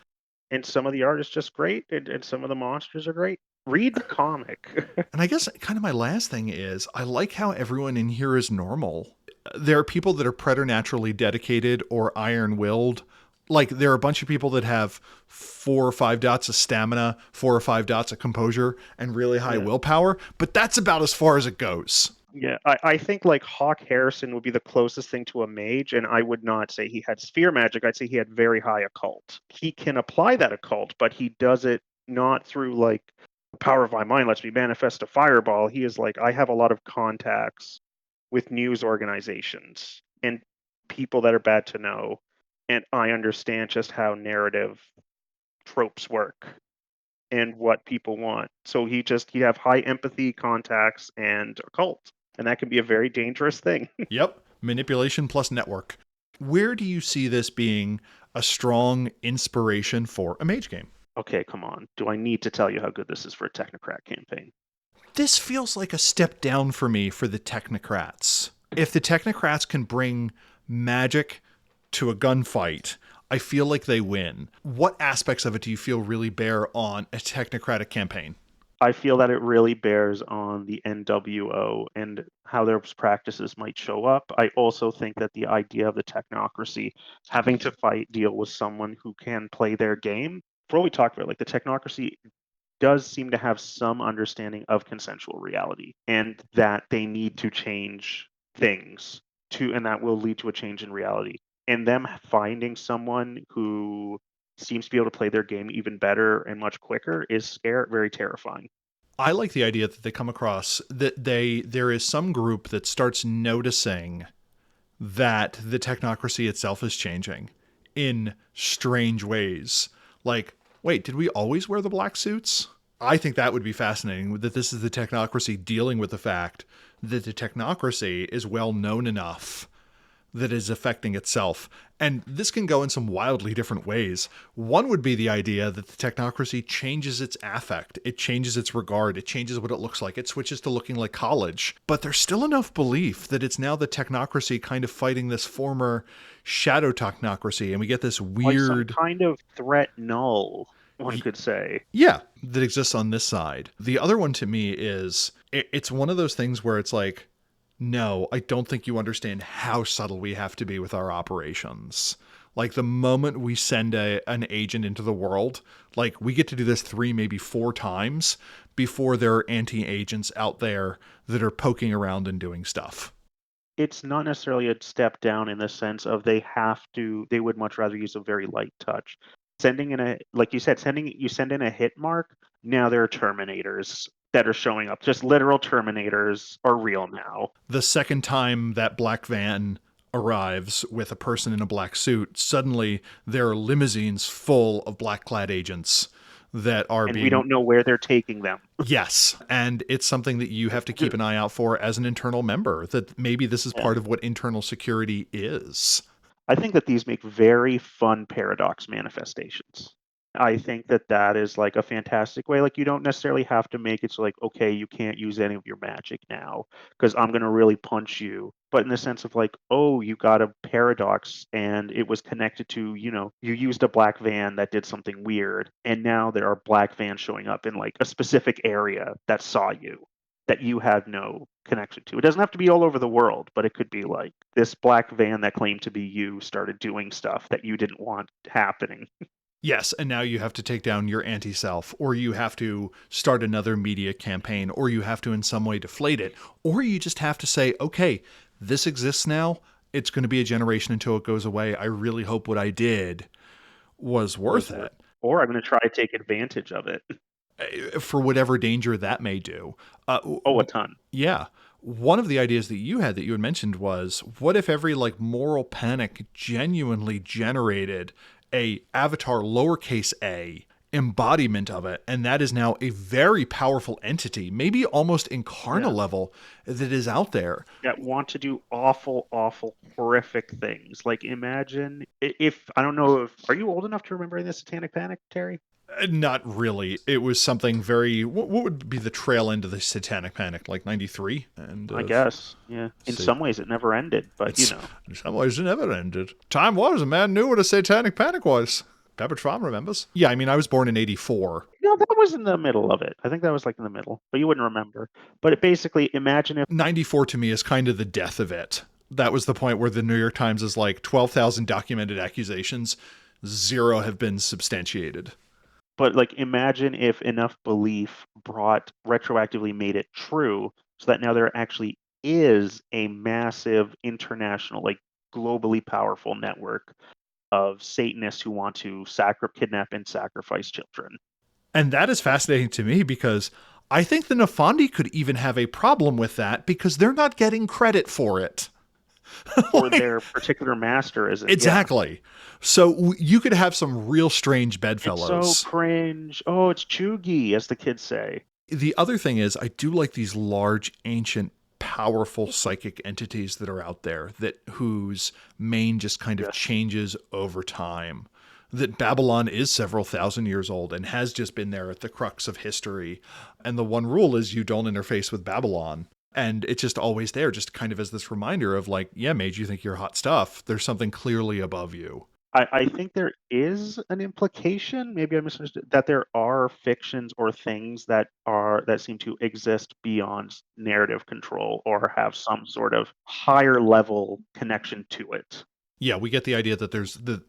And some of the art is just great, and some of the monsters are great. Read the comic. And I guess kind of my last thing is I like how everyone in here is normal. There are people that are preternaturally dedicated or iron-willed. Like there are a bunch of people that have 4 or 5 dots of stamina, 4 or 5 dots of composure, and really high willpower, but that's about as far as it goes. Yeah, I think like Hawk Harrison would be the closest thing to a mage, and I would not say he had sphere magic. I'd say he had very high occult. He can apply that occult, but he does it not through like the power of my mind lets me manifest a fireball. He is like, I have a lot of contacts with news organizations and people that are bad to know, and I understand just how narrative tropes work and what people want. So he have high empathy, contacts, and occult. And that can be a very dangerous thing. Yep. Manipulation plus network. Where do you see this being a strong inspiration for a Mage game? Okay, come on. Do I need to tell you how good this is for a Technocrat campaign? This feels like a step down for me for the Technocrats. If the Technocrats can bring magic to a gunfight, I feel like they win. What aspects of it do you feel really bear on a technocratic campaign? I feel that it really bears on the NWO and how their practices might show up. I also think that the idea of the technocracy having to deal with someone who can play their game. For what we talked about, like the technocracy does seem to have some understanding of consensual reality and that they need to change things and that will lead to a change in reality. And them finding someone who seems to be able to play their game even better and much quicker is very terrifying. I like the idea that they come across that there is some group that starts noticing that the technocracy itself is changing in strange ways. Like, wait, did we always wear the black suits? I think that would be fascinating, that this is the technocracy dealing with the fact that the technocracy is well known enough that is affecting itself. And this can go in some wildly different ways. One would be the idea that the technocracy changes its affect, it changes its regard, it changes what it looks like, it switches to looking like college. But there's still enough belief that it's now the technocracy kind of fighting this former shadow technocracy, and we get this weird... Like some kind of threat null, one could say. Yeah, that exists on this side. The other one to me is, it's one of those things where it's like, no, I don't think you understand how subtle we have to be with our operations. Like the moment we send an agent into the world, like we get to do this 3, maybe 4 times before there are anti-agents out there that are poking around and doing stuff. It's not necessarily a step down in the sense of they would much rather use a very light touch. Sending in like you said, you send in a hit mark, now there are Terminators that are showing up. Just literal Terminators are real now. The second time that black van arrives with a person in a black suit, suddenly there are limousines full of black-clad agents that are and we don't know where they're taking them. Yes, and it's something that you have to keep an eye out for as an internal member, that maybe this is part of what internal security is. I think that these make very fun paradox manifestations. I think that that is like a fantastic way. Like you don't necessarily have to make it so like, okay, you can't use any of your magic now because I'm going to really punch you. But in the sense of like, oh, you got a paradox and it was connected to, you used a black van that did something weird. And now there are black vans showing up in like a specific area that saw you that you had no connection to. It doesn't have to be all over the world, but it could be like this black van that claimed to be you started doing stuff that you didn't want happening. Yes, and now you have to take down your anti-self, or you have to start another media campaign, or you have to in some way deflate it, or you just have to say, okay, this exists now, it's going to be a generation until it goes away. I really hope what I did was worth it. Or I'm going to try to take advantage of it. For whatever danger that may do. A ton. Yeah. One of the ideas that you had mentioned was, what if every like moral panic genuinely generated a avatar lowercase a embodiment of it, and that is now a very powerful entity, maybe almost incarnate level, that is out there. That want to do awful, awful, horrific things. Like imagine if, I don't know if, are you old enough to remember the Satanic Panic, Terry? Not really. It was something very... What would be the trail end of the Satanic Panic? Like 93? And I guess, yeah. In some ways it never ended, but In some ways it never ended. Time was, a man knew what a Satanic Panic was. Pepper Tron remembers. Yeah, I mean, I was born in 84. No, that was in the middle of it. I think that was like in the middle, but you wouldn't remember. But it basically, imagine if... 94 to me is kind of the death of it. That was the point where the New York Times is like 12,000 documented accusations. 0 have been substantiated. But like imagine if enough belief retroactively made it true so that now there actually is a massive international, like globally powerful network of Satanists who want to kidnap and sacrifice children. And that is fascinating to me because I think the Nefandi could even have a problem with that because they're not getting credit for it. Or their particular master isn't. Exactly. Yeah. So you could have some real strange bedfellows. It's so cringe. Oh, it's chuggy, as the kids say. The other thing is, I do like these large, ancient, powerful psychic entities that are out there whose main just kind of changes over time. That Babylon is several thousand years old and has just been there at the crux of history. And the one rule is you don't interface with Babylon. And it's just always there, just kind of as this reminder of like, yeah, Mage, you think you're hot stuff. There's something clearly above you. I think there is an implication, maybe I misunderstood, that there are fictions or things that seem to exist beyond narrative control or have some sort of higher level connection to it. Yeah, we get the idea that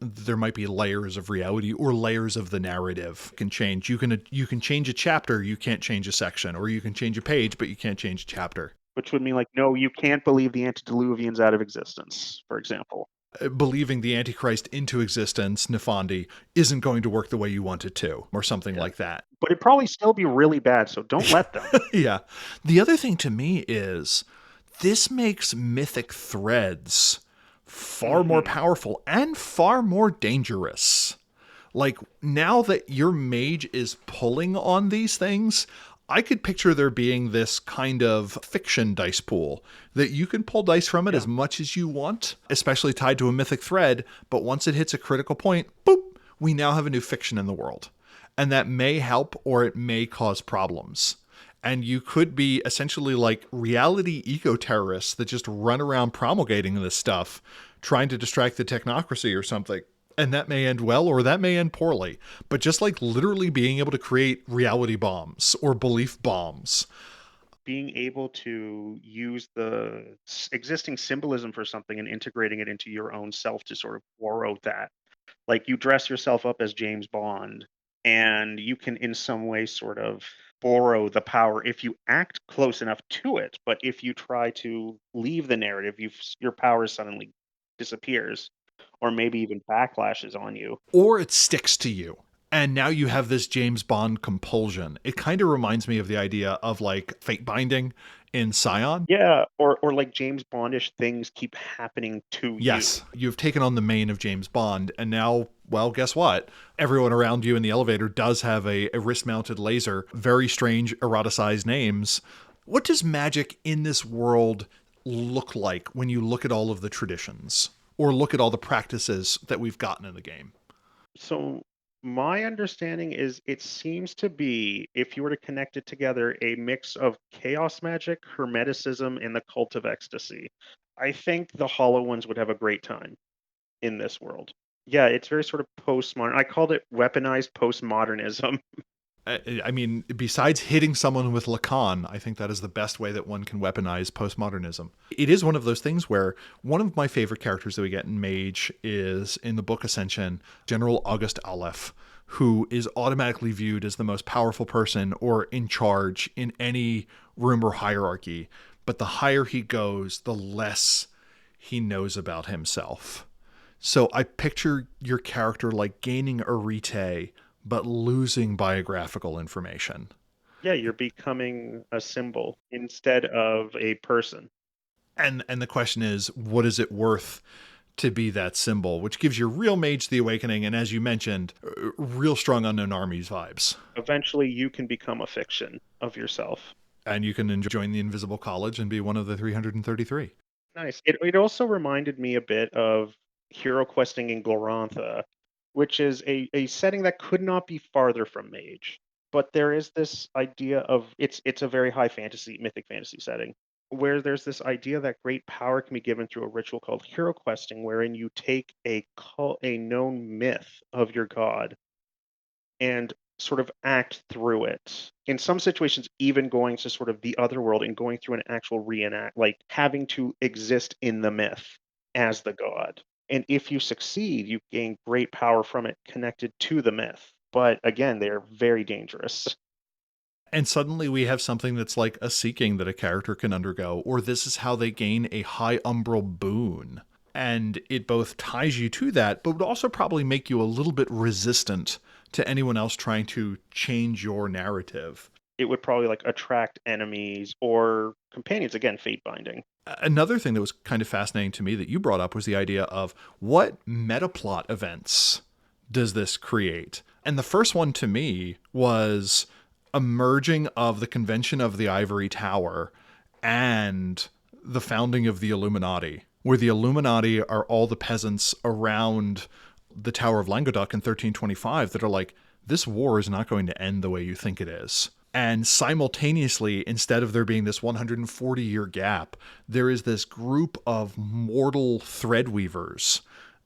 there might be layers of reality or layers of the narrative can change. You can change a chapter, you can't change a section, or you can change a page, but you can't change a chapter. Which would mean like, no, you can't believe the antediluvians out of existence, for example. Believing the Antichrist into existence, Nefandi, isn't going to work the way you want it to, or something Yeah. like that. But it'd probably still be really bad, so don't let them. Yeah. The other thing to me is this makes mythic threads far more Mhm. powerful and far more dangerous. Like, now that your mage is pulling on these things, I could picture there being this kind of fiction dice pool that you can pull dice from it Yeah. as much as you want, especially tied to a mythic thread. But once it hits a critical point, boop, we now have a new fiction in the world. And that may help or it may cause problems. And you could be essentially like reality eco terrorists that just run around promulgating this stuff, trying to distract the technocracy or something. And that may end well or that may end poorly. But just like literally being able to create reality bombs or belief bombs. Being able to use the existing symbolism for something and integrating it into your own self to sort of borrow that. Like you dress yourself up as James Bond, and you can, in some way, sort of borrow the power if you act close enough to it. But if you try to leave the narrative, your power suddenly disappears, or maybe even backlashes on you. Or it sticks to you. And now you have this James Bond compulsion. It kind of reminds me of the idea of like fate binding in Scion. Yeah, or like James Bondish things keep happening to you. Yes, you've taken on the mane of James Bond, and now, well, guess what? Everyone around you in the elevator does have a wrist mounted laser, very strange, eroticized names. What does magic in this world look like when you look at all of the traditions or look at all the practices that we've gotten in the game? So my understanding is it seems to be, if you were to connect it together, a mix of chaos magic, hermeticism, and the cult of ecstasy. I think the Hollow Ones would have a great time in this world. Yeah, it's very sort of postmodern. I called it weaponized postmodernism. I mean, besides hitting someone with Lacan, I think that is the best way that one can weaponize postmodernism. It is one of those things where one of my favorite characters that we get in Mage is in the book Ascension, General August Aleph, who is automatically viewed as the most powerful person or in charge in any room or hierarchy. But the higher he goes, the less he knows about himself. So I picture your character like gaining arete, but losing biographical information. Yeah, you're becoming a symbol instead of a person. And the question is, what is it worth to be that symbol? Which gives you real Mage the Awakening, and as you mentioned, real strong Unknown Armies vibes. Eventually, you can become a fiction of yourself. And you can join the Invisible College and be one of the 333. Nice. It also reminded me a bit of hero questing in Glorantha, which is a setting that could not be farther from Mage. But there is this idea of it's a very high fantasy, mythic fantasy setting, where there's this idea that great power can be given through a ritual called hero questing, wherein you take a known myth of your god and sort of act through it. In some situations, even going to sort of the other world and going through an actual reenact, like having to exist in the myth as the god. And if you succeed, you gain great power from it connected to the myth. But again, they're very dangerous. And suddenly we have something that's like a seeking that a character can undergo, or this is how they gain a high umbral boon. And it both ties you to that, but would also probably make you a little bit resistant to anyone else trying to change your narrative. It would probably like attract enemies or companions. Again, fate binding. Another thing that was kind of fascinating to me that you brought up was the idea of what metaplot events does this create? And the first one to me was a merging of the Convention of the Ivory Tower and the founding of the Illuminati, where the Illuminati are all the peasants around the Tower of Languedoc in 1325 that are like, this war is not going to end the way you think it is. And simultaneously, instead of there being this 140-year gap, there is this group of mortal thread weavers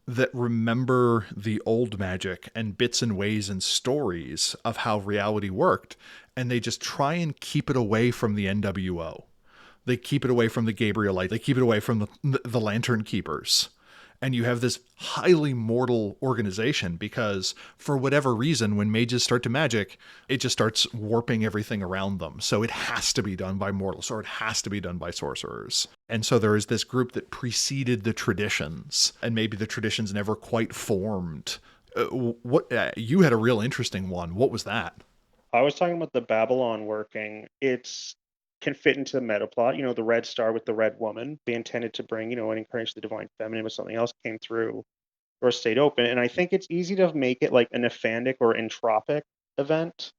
that remember the old magic and bits and ways and stories of how reality worked, and they just try and keep it away from the NWO. They keep it away from the Gabrielite. They keep it away from the Lantern Keepers. And you have this highly mortal organization because, for whatever reason, when mages start to magic, it just starts warping everything around them. So it has to be done by mortals, or it has to be done by sorcerers. And so there is this group that preceded the traditions, and maybe the traditions never quite formed. You had a real interesting one. What was that? I was talking about the Babalon Working. It's can fit into the Metaplot. The red star with the red woman. They intended to bring, an incarnation of the divine feminine, but something else came through or stayed open. And I think it's easy to make it like a nephandic or entropic event.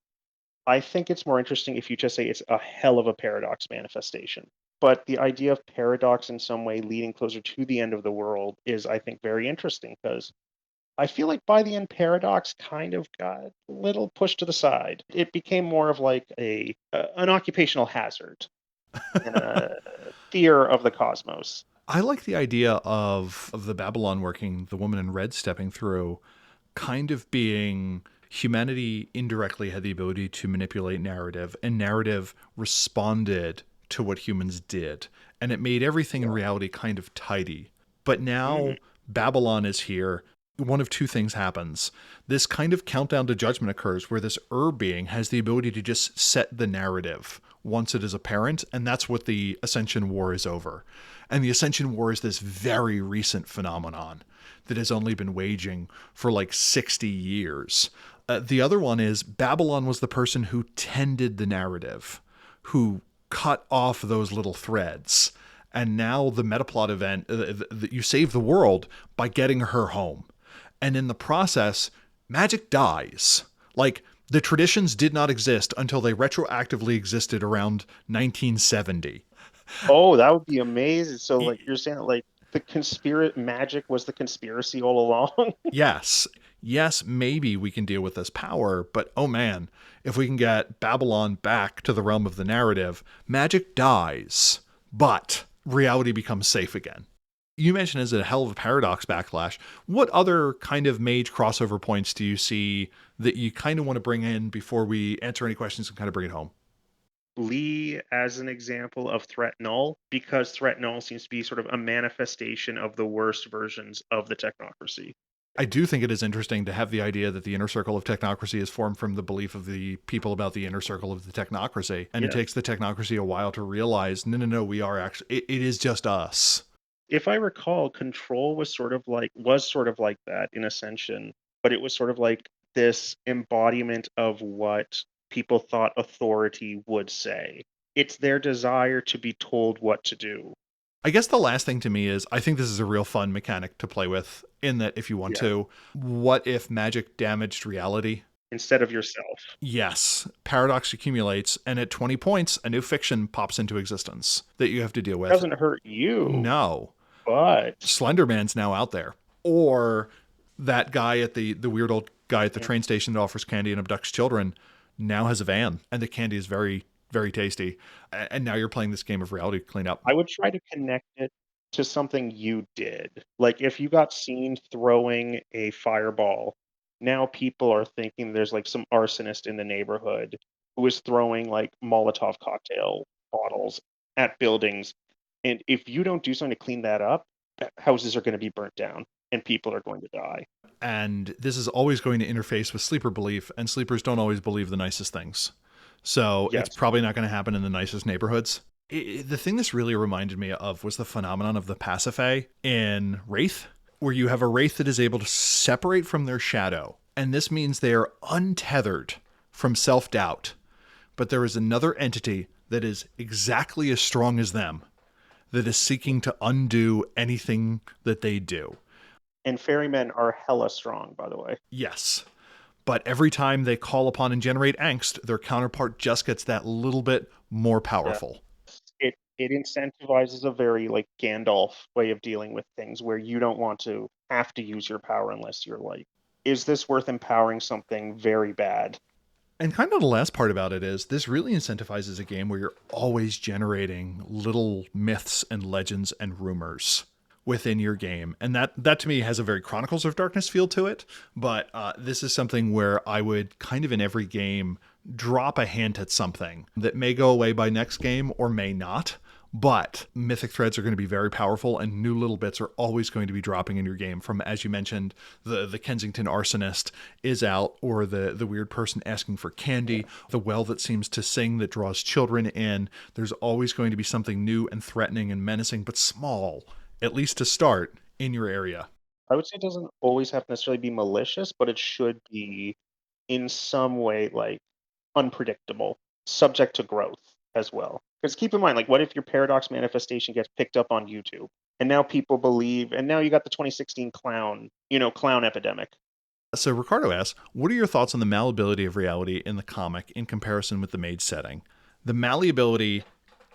I think it's more interesting if you just say it's a hell of a paradox manifestation. But the idea of paradox in some way leading closer to the end of the world is, I think, very interesting because I feel like by the end, paradox kind of got a little pushed to the side. It became more of like an occupational hazard and a fear of the cosmos. I like the idea of the Babalon Working, the woman in red stepping through, kind of being humanity indirectly had the ability to manipulate narrative, and narrative responded to what humans did. And it made everything in reality kind of tidy. But now Mm, Babylon is here. One of two things happens. This kind of countdown to judgment occurs where this being has the ability to just set the narrative once it is apparent, and that's what the Ascension War is over. And the Ascension War is this very recent phenomenon that has only been waging for like 60 years. The other one is Babylon was the person who tended the narrative, who cut off those little threads. And now the Metaplot event, you save the world by getting her home. And in the process, magic dies. Like, the traditions did not exist until they retroactively existed around 1970. oh, that would be amazing. So, like, you're saying that, like, the magic was the conspiracy all along? Yes, yes, maybe we can deal with this power, but oh man, if we can get Babylon back to the realm of the narrative, magic dies, but reality becomes safe again. You mentioned as a hell of a paradox backlash. What other kind of mage crossover points do you see that you kind of want to bring in before we answer any questions and kind of bring it home? Lee as an example of threat null, because threat null seems to be sort of a manifestation of the worst versions of the technocracy. I do think it is interesting to have the idea that the inner circle of technocracy is formed from the belief of the people about the inner circle of the technocracy. And it Yeah. takes the technocracy a while to realize, no, we are actually, it is just us. If I recall, Control was sort of like that in Ascension, but it was sort of like this embodiment of what people thought authority would say. It's their desire to be told what to do. I guess the last thing to me is I think this is a real fun mechanic to play with in that if you want Yeah. to, what if magic damaged reality? Instead of yourself. Yes, paradox accumulates, and at 20 points, a new fiction pops into existence that you have to deal It with. doesn't hurt you, No, but Slenderman's now out there. Or that guy at the weird old guy at the yeah, train station that offers candy and abducts children now has a van, and the candy is very, very tasty. And now you're playing this game of reality cleanup. I would try to connect it to something you did. Like if you got seen throwing a fireball, now people are thinking there's like some arsonist in the neighborhood who is throwing like Molotov cocktail bottles at buildings. And if you don't do something to clean that up, houses are going to be burnt down and people are going to die. And this is always going to interface with sleeper belief, and sleepers don't always believe the nicest things. So it's Yes. probably not going to happen in the nicest neighborhoods. The thing this really reminded me of was the phenomenon of the Pasiphae in Wraith, where you have a Wraith that is able to separate from their shadow. And this means they are untethered from self doubt. But there is another entity that is exactly as strong as them that is seeking to undo anything that they do. And ferrymen are hella strong, by the way. Yes. But every time they call upon and generate angst, their counterpart just gets that little bit more Yeah. powerful. It incentivizes a very like Gandalf way of dealing with things where you don't want to have to use your power unless you're like, is this worth empowering something very bad? And kind of the last part about it is this really incentivizes a game where you're always generating little myths and legends and rumors. within your game. And that to me has a very Chronicles of Darkness feel to it. But this is something where I would kind of in every game drop a hint at something that may go away by next game or may not. But mythic threads are going to be very powerful, and new little bits are always going to be dropping in your game. From, as you mentioned, the Kensington arsonist is out, or the weird person asking for candy, the well that seems to sing that draws children in. There's always going to be something new and threatening and menacing, but small, at least to start, in your area. I would say it doesn't always have to necessarily be malicious, but it should be in some way like unpredictable, subject to growth as well. Because keep in mind, like, what if your paradox manifestation gets picked up on YouTube, and now people believe, and now you got the 2016 clown epidemic. So Ricardo asks, what are your thoughts on the malleability of reality in the comic in comparison with the Mage setting? The malleability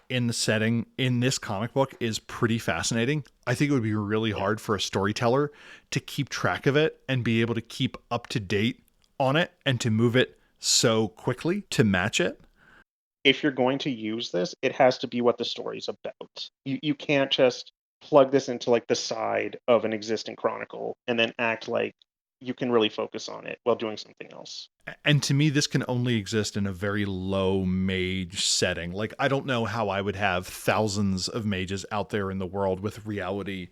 in the setting in this comic book is pretty fascinating. I think it would be really hard for a storyteller to keep track of it and be able to keep up to date on it and to move it so quickly to match it. If you're going to use this, it has to be what the story's about. You can't just plug this into like the side of an existing chronicle and then act like you can really focus on it while doing something else. And to me, this can only exist in a very low mage setting. Like, I don't know how I would have thousands of mages out there in the world with reality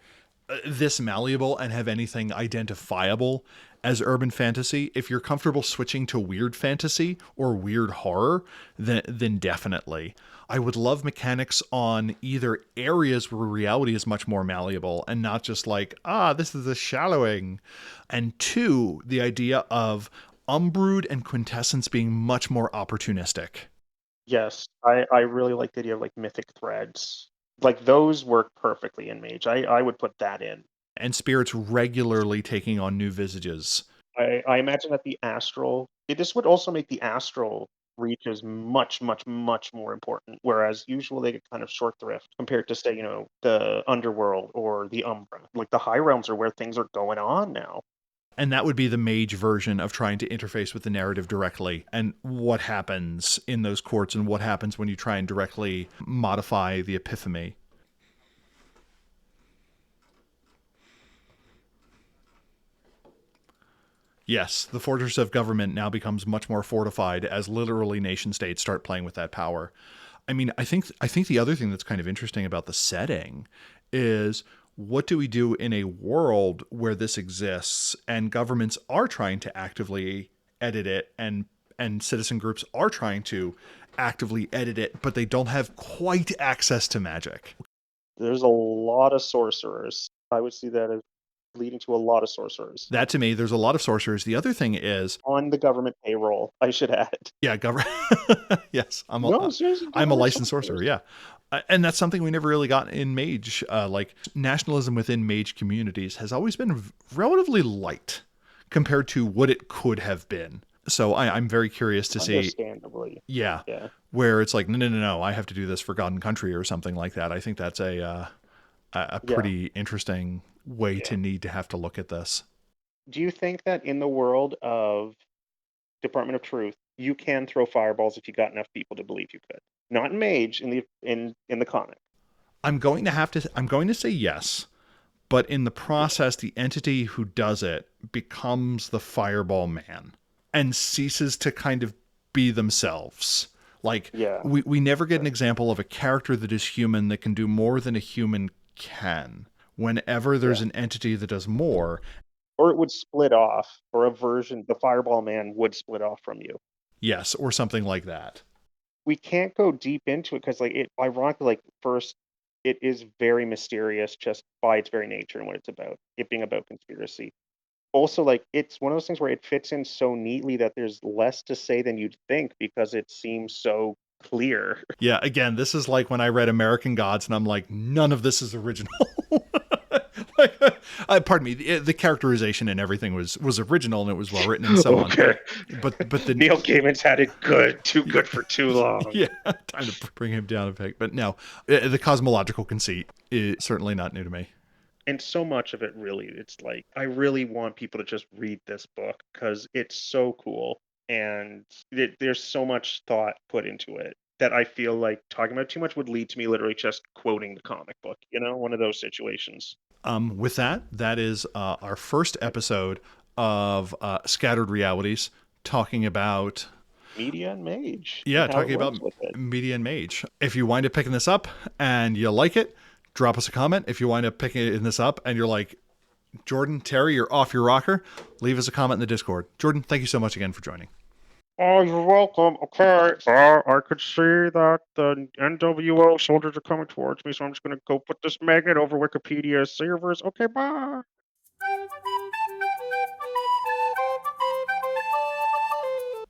this malleable and have anything identifiable as urban fantasy. If you're comfortable switching to weird fantasy or weird horror, then definitely. I would love mechanics on either areas where reality is much more malleable and not just like, this is a shallowing. And two, the idea of Umbrood and Quintessence being much more opportunistic. Yes, I really like the idea of like mythic threads. Like those work perfectly in Mage. I would put that in. And spirits regularly taking on new visages. I imagine that this would also make the astral reaches much, much, much more important. Whereas usually they get kind of short thrift compared to, say, the underworld or the Umbra. Like the high realms are where things are going on now. And that would be the mage version of trying to interface with the narrative directly, and what happens in those courts and what happens when you try and directly modify the epiphany. Yes, the fortress of government now becomes much more fortified as literally nation states start playing with that power. I mean, I think the other thing that's kind of interesting about the setting is, what do we do in a world where this exists and governments are trying to actively edit it, and citizen groups are trying to actively edit it, but they don't have quite access to magic. There's a lot of sorcerers. I would see that as leading to a lot of sorcerers That to me, there's a lot of sorcerers. The other thing is, on the government payroll, I should add. yeah, government. Yes, No, seriously, I'm a government licensed sorcerer. sorcerers. Yeah, and that's something we never really got in Mage. Like, nationalism within Mage communities has always been relatively light compared to what it could have been. So I'm very curious to see. Understandably. Yeah, Yeah. where it's like, no, I have to do this for God and country or something like that. I think that's a Yeah. pretty interesting way Yeah. to need to have to look at this. Do you think that in the world of Department of Truth, you can throw fireballs if you got enough people to believe you could? Not in Mage, in the comic. I'm going to say yes, but in the process, the entity who does it becomes the fireball man and ceases to kind of be themselves. Like, Yeah. we never get an example of a character that is human that can do more than a human can. Whenever there's Yeah. an entity that does more, Or it would split off, or a version, the Fireball Man would split off from you. yes, or something like that. We can't go deep into it because, like, it ironically, like, first, it is very mysterious just by its very nature and what it's about. It being about conspiracy. Also, like, it's one of those things where it fits in so neatly that there's less to say than you'd think because it seems so clear. Yeah, again, this is like when I read American Gods and I'm like, none of this is original. Like, pardon me, the characterization and everything was original and it was well written and so on. Okay. But the Neil Gaiman's had it too good for too long. yeah, time to bring him down a peg. But no, the cosmological conceit is certainly not new to me. And so much of it really, it's like, I really want people to just read this book because it's so cool. And there's so much thought put into it that I feel like talking about too much would lead to me literally just quoting the comic book, one of those situations. With that is our first episode of Scattered Realities, talking about Media and Mage. Yeah, and how it talking about works with it. Media and Mage. If you wind up picking this up and you like it, drop us a comment. If you wind up picking this up and you're like, Jordan, Terry, you're off your rocker, leave us a comment in the Discord. Jordan, thank you so much again for joining. Oh, you're welcome. Okay. I could see that the NWO soldiers are coming towards me, so I'm just going to go put this magnet over Wikipedia servers. Okay, bye.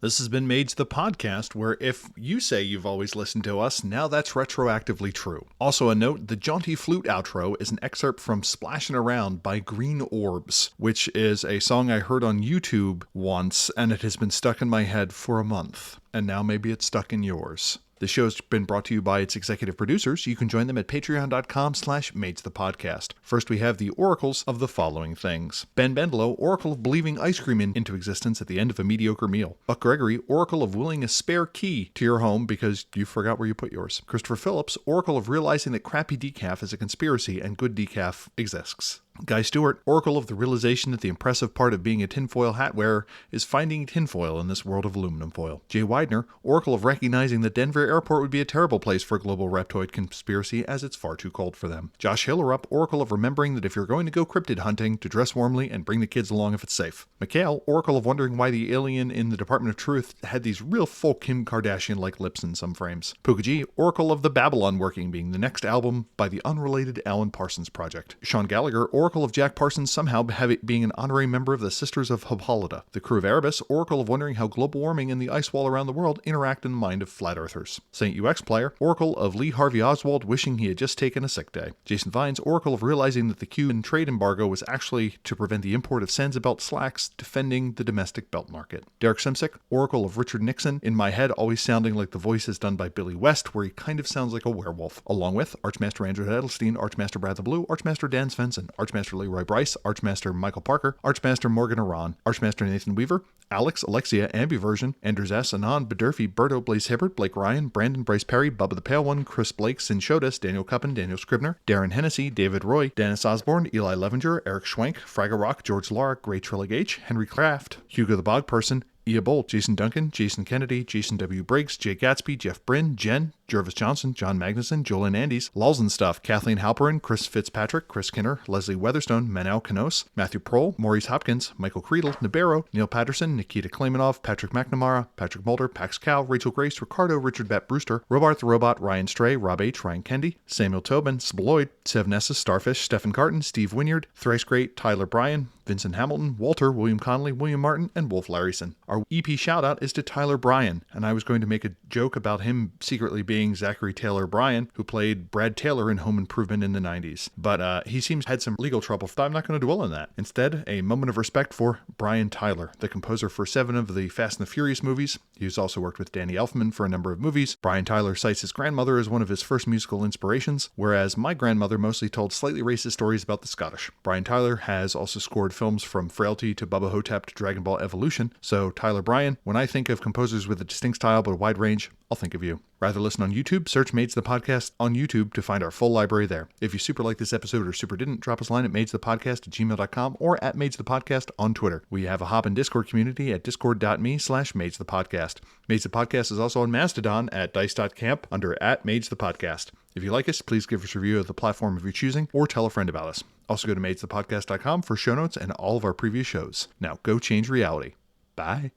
This has been Mage the Podcast, where if you say you've always listened to us, now that's retroactively true. Also a note, the jaunty flute outro is an excerpt from Splashin Around by Green Orbs, which is a song I heard on YouTube once, and it has been stuck in my head for a month. And now maybe it's stuck in yours. The show's been brought to you by its executive producers. You can join them at patreon.com/MageThePodcast. First, we have the oracles of the following things. Ben Bendelow, oracle of believing ice cream into existence at the end of a mediocre meal. Buck Gregory, oracle of willing a spare key to your home because you forgot where you put yours. Christopher Phillips, oracle of realizing that crappy decaf is a conspiracy and good decaf exists. Guy Stewart, oracle of the realization that the impressive part of being a tinfoil hat wearer is finding tinfoil in this world of aluminum foil. Jay Widener, oracle of recognizing that Denver Airport would be a terrible place for a global reptoid conspiracy as it's far too cold for them. Josh Hillerup, oracle of remembering that if you're going to go cryptid hunting, to dress warmly and bring the kids along if it's safe. Mikhail, oracle of wondering why the alien in the Department of Truth had these real full Kim Kardashian-like lips in some frames. Puka G, oracle of the Babalon Working being the next album by the unrelated Alan Parsons project. Sean Gallagher, oracle of Jack Parsons somehow being an honorary member of the Sisters of Hippolyta. The crew of Erebus, oracle of wondering how global warming and the ice wall around the world interact in the mind of flat earthers. Saint UX Player, oracle of Lee Harvey Oswald wishing he had just taken a sick day. Jason Vines, oracle of realizing that the Cuban trade embargo was actually to prevent the import of Sansa-belt slacks, defending the domestic belt market. Derek Simsick, oracle of Richard Nixon, in my head always sounding like the voices done by Billy West, where he kind of sounds like a werewolf, along with Archmaster Andrew Edelstein, Archmaster Brad the Blue, Archmaster Dan Svensson, Archmaster Leroy Bryce, Archmaster Michael Parker, Archmaster Morgan Aran, Archmaster Nathan Weaver, Alex, Alexia, Ambiversion, Andrews S, Anon, Bedurfy, Berto, Blaze Hibbert, Blake Ryan, Brandon, Bryce Perry, Bubba the Pale One, Chris Blake, Sin Shodas, Daniel Cuppin, Daniel Scribner, Darren Hennessy, David Roy, Dennis Osborne, Eli Levenger, Eric Schwenk, Fragga Rock, George Lara, Gray Trillig H, Henry Kraft, Hugo the Bog Person, Ia Bolt, Jason Duncan, Jason Kennedy, Jason W. Briggs, Jay Gatsby, Jeff Bryn, Jen, Jervis Johnson, John Magnuson, Joel Andes, Lulz and Stuff, Kathleen Halperin, Chris Fitzpatrick, Chris Kinner, Leslie Weatherstone, Manel Canos, Matthew Prohl, Maurice Hopkins, Michael Creedle, Nibero, Neil Patterson, Nikita Klaimanov, Patrick McNamara, Patrick Mulder, Pax Cal, Rachel Grace, Ricardo, Richard Bat Brewster, Robart the Robot, Ryan Stray, Rob H., Ryan Kendi, Samuel Tobin, Sployd, Sev Nessa, Starfish, Stephen Carton, Steve Wynyard, Thrice Great, Tyler Bryan, Vincent Hamilton, Walter, William Connolly, William Martin, and Wolf Larryson. Our EP shoutout is to Tyler Bryan, and I was going to make a joke about him secretly being Zachary Taylor Bryan, who played Brad Taylor in Home Improvement in the 90s. But he seems had some legal trouble, so I'm not going to dwell on that. Instead, a moment of respect for Brian Tyler, the composer for 7 of the Fast and the Furious movies. He's also worked with Danny Elfman for a number of movies. Brian Tyler cites his grandmother as one of his first musical inspirations, whereas my grandmother mostly told slightly racist stories about the Scottish. Brian Tyler has also scored films from Frailty to Bubba Hotep to Dragon Ball Evolution, so Tyler Bryan, when I think of composers with a distinct style but a wide range, I'll think of you. Rather listen on YouTube, search Mage the Podcast on YouTube to find our full library there. If you super like this episode or super didn't, drop us a line at magethepodcast@gmail.com or at Mage the Podcast on Twitter. We have a Hop and Discord community at discord.me/Mage the Podcast. Mage the Podcast is also on Mastodon at dice.camp under at Mage the Podcast. If you like us, please give us a review of the platform of your choosing or tell a friend about us. Also go to magethepodcast.com for show notes and all of our previous shows. Now go change reality. Bye.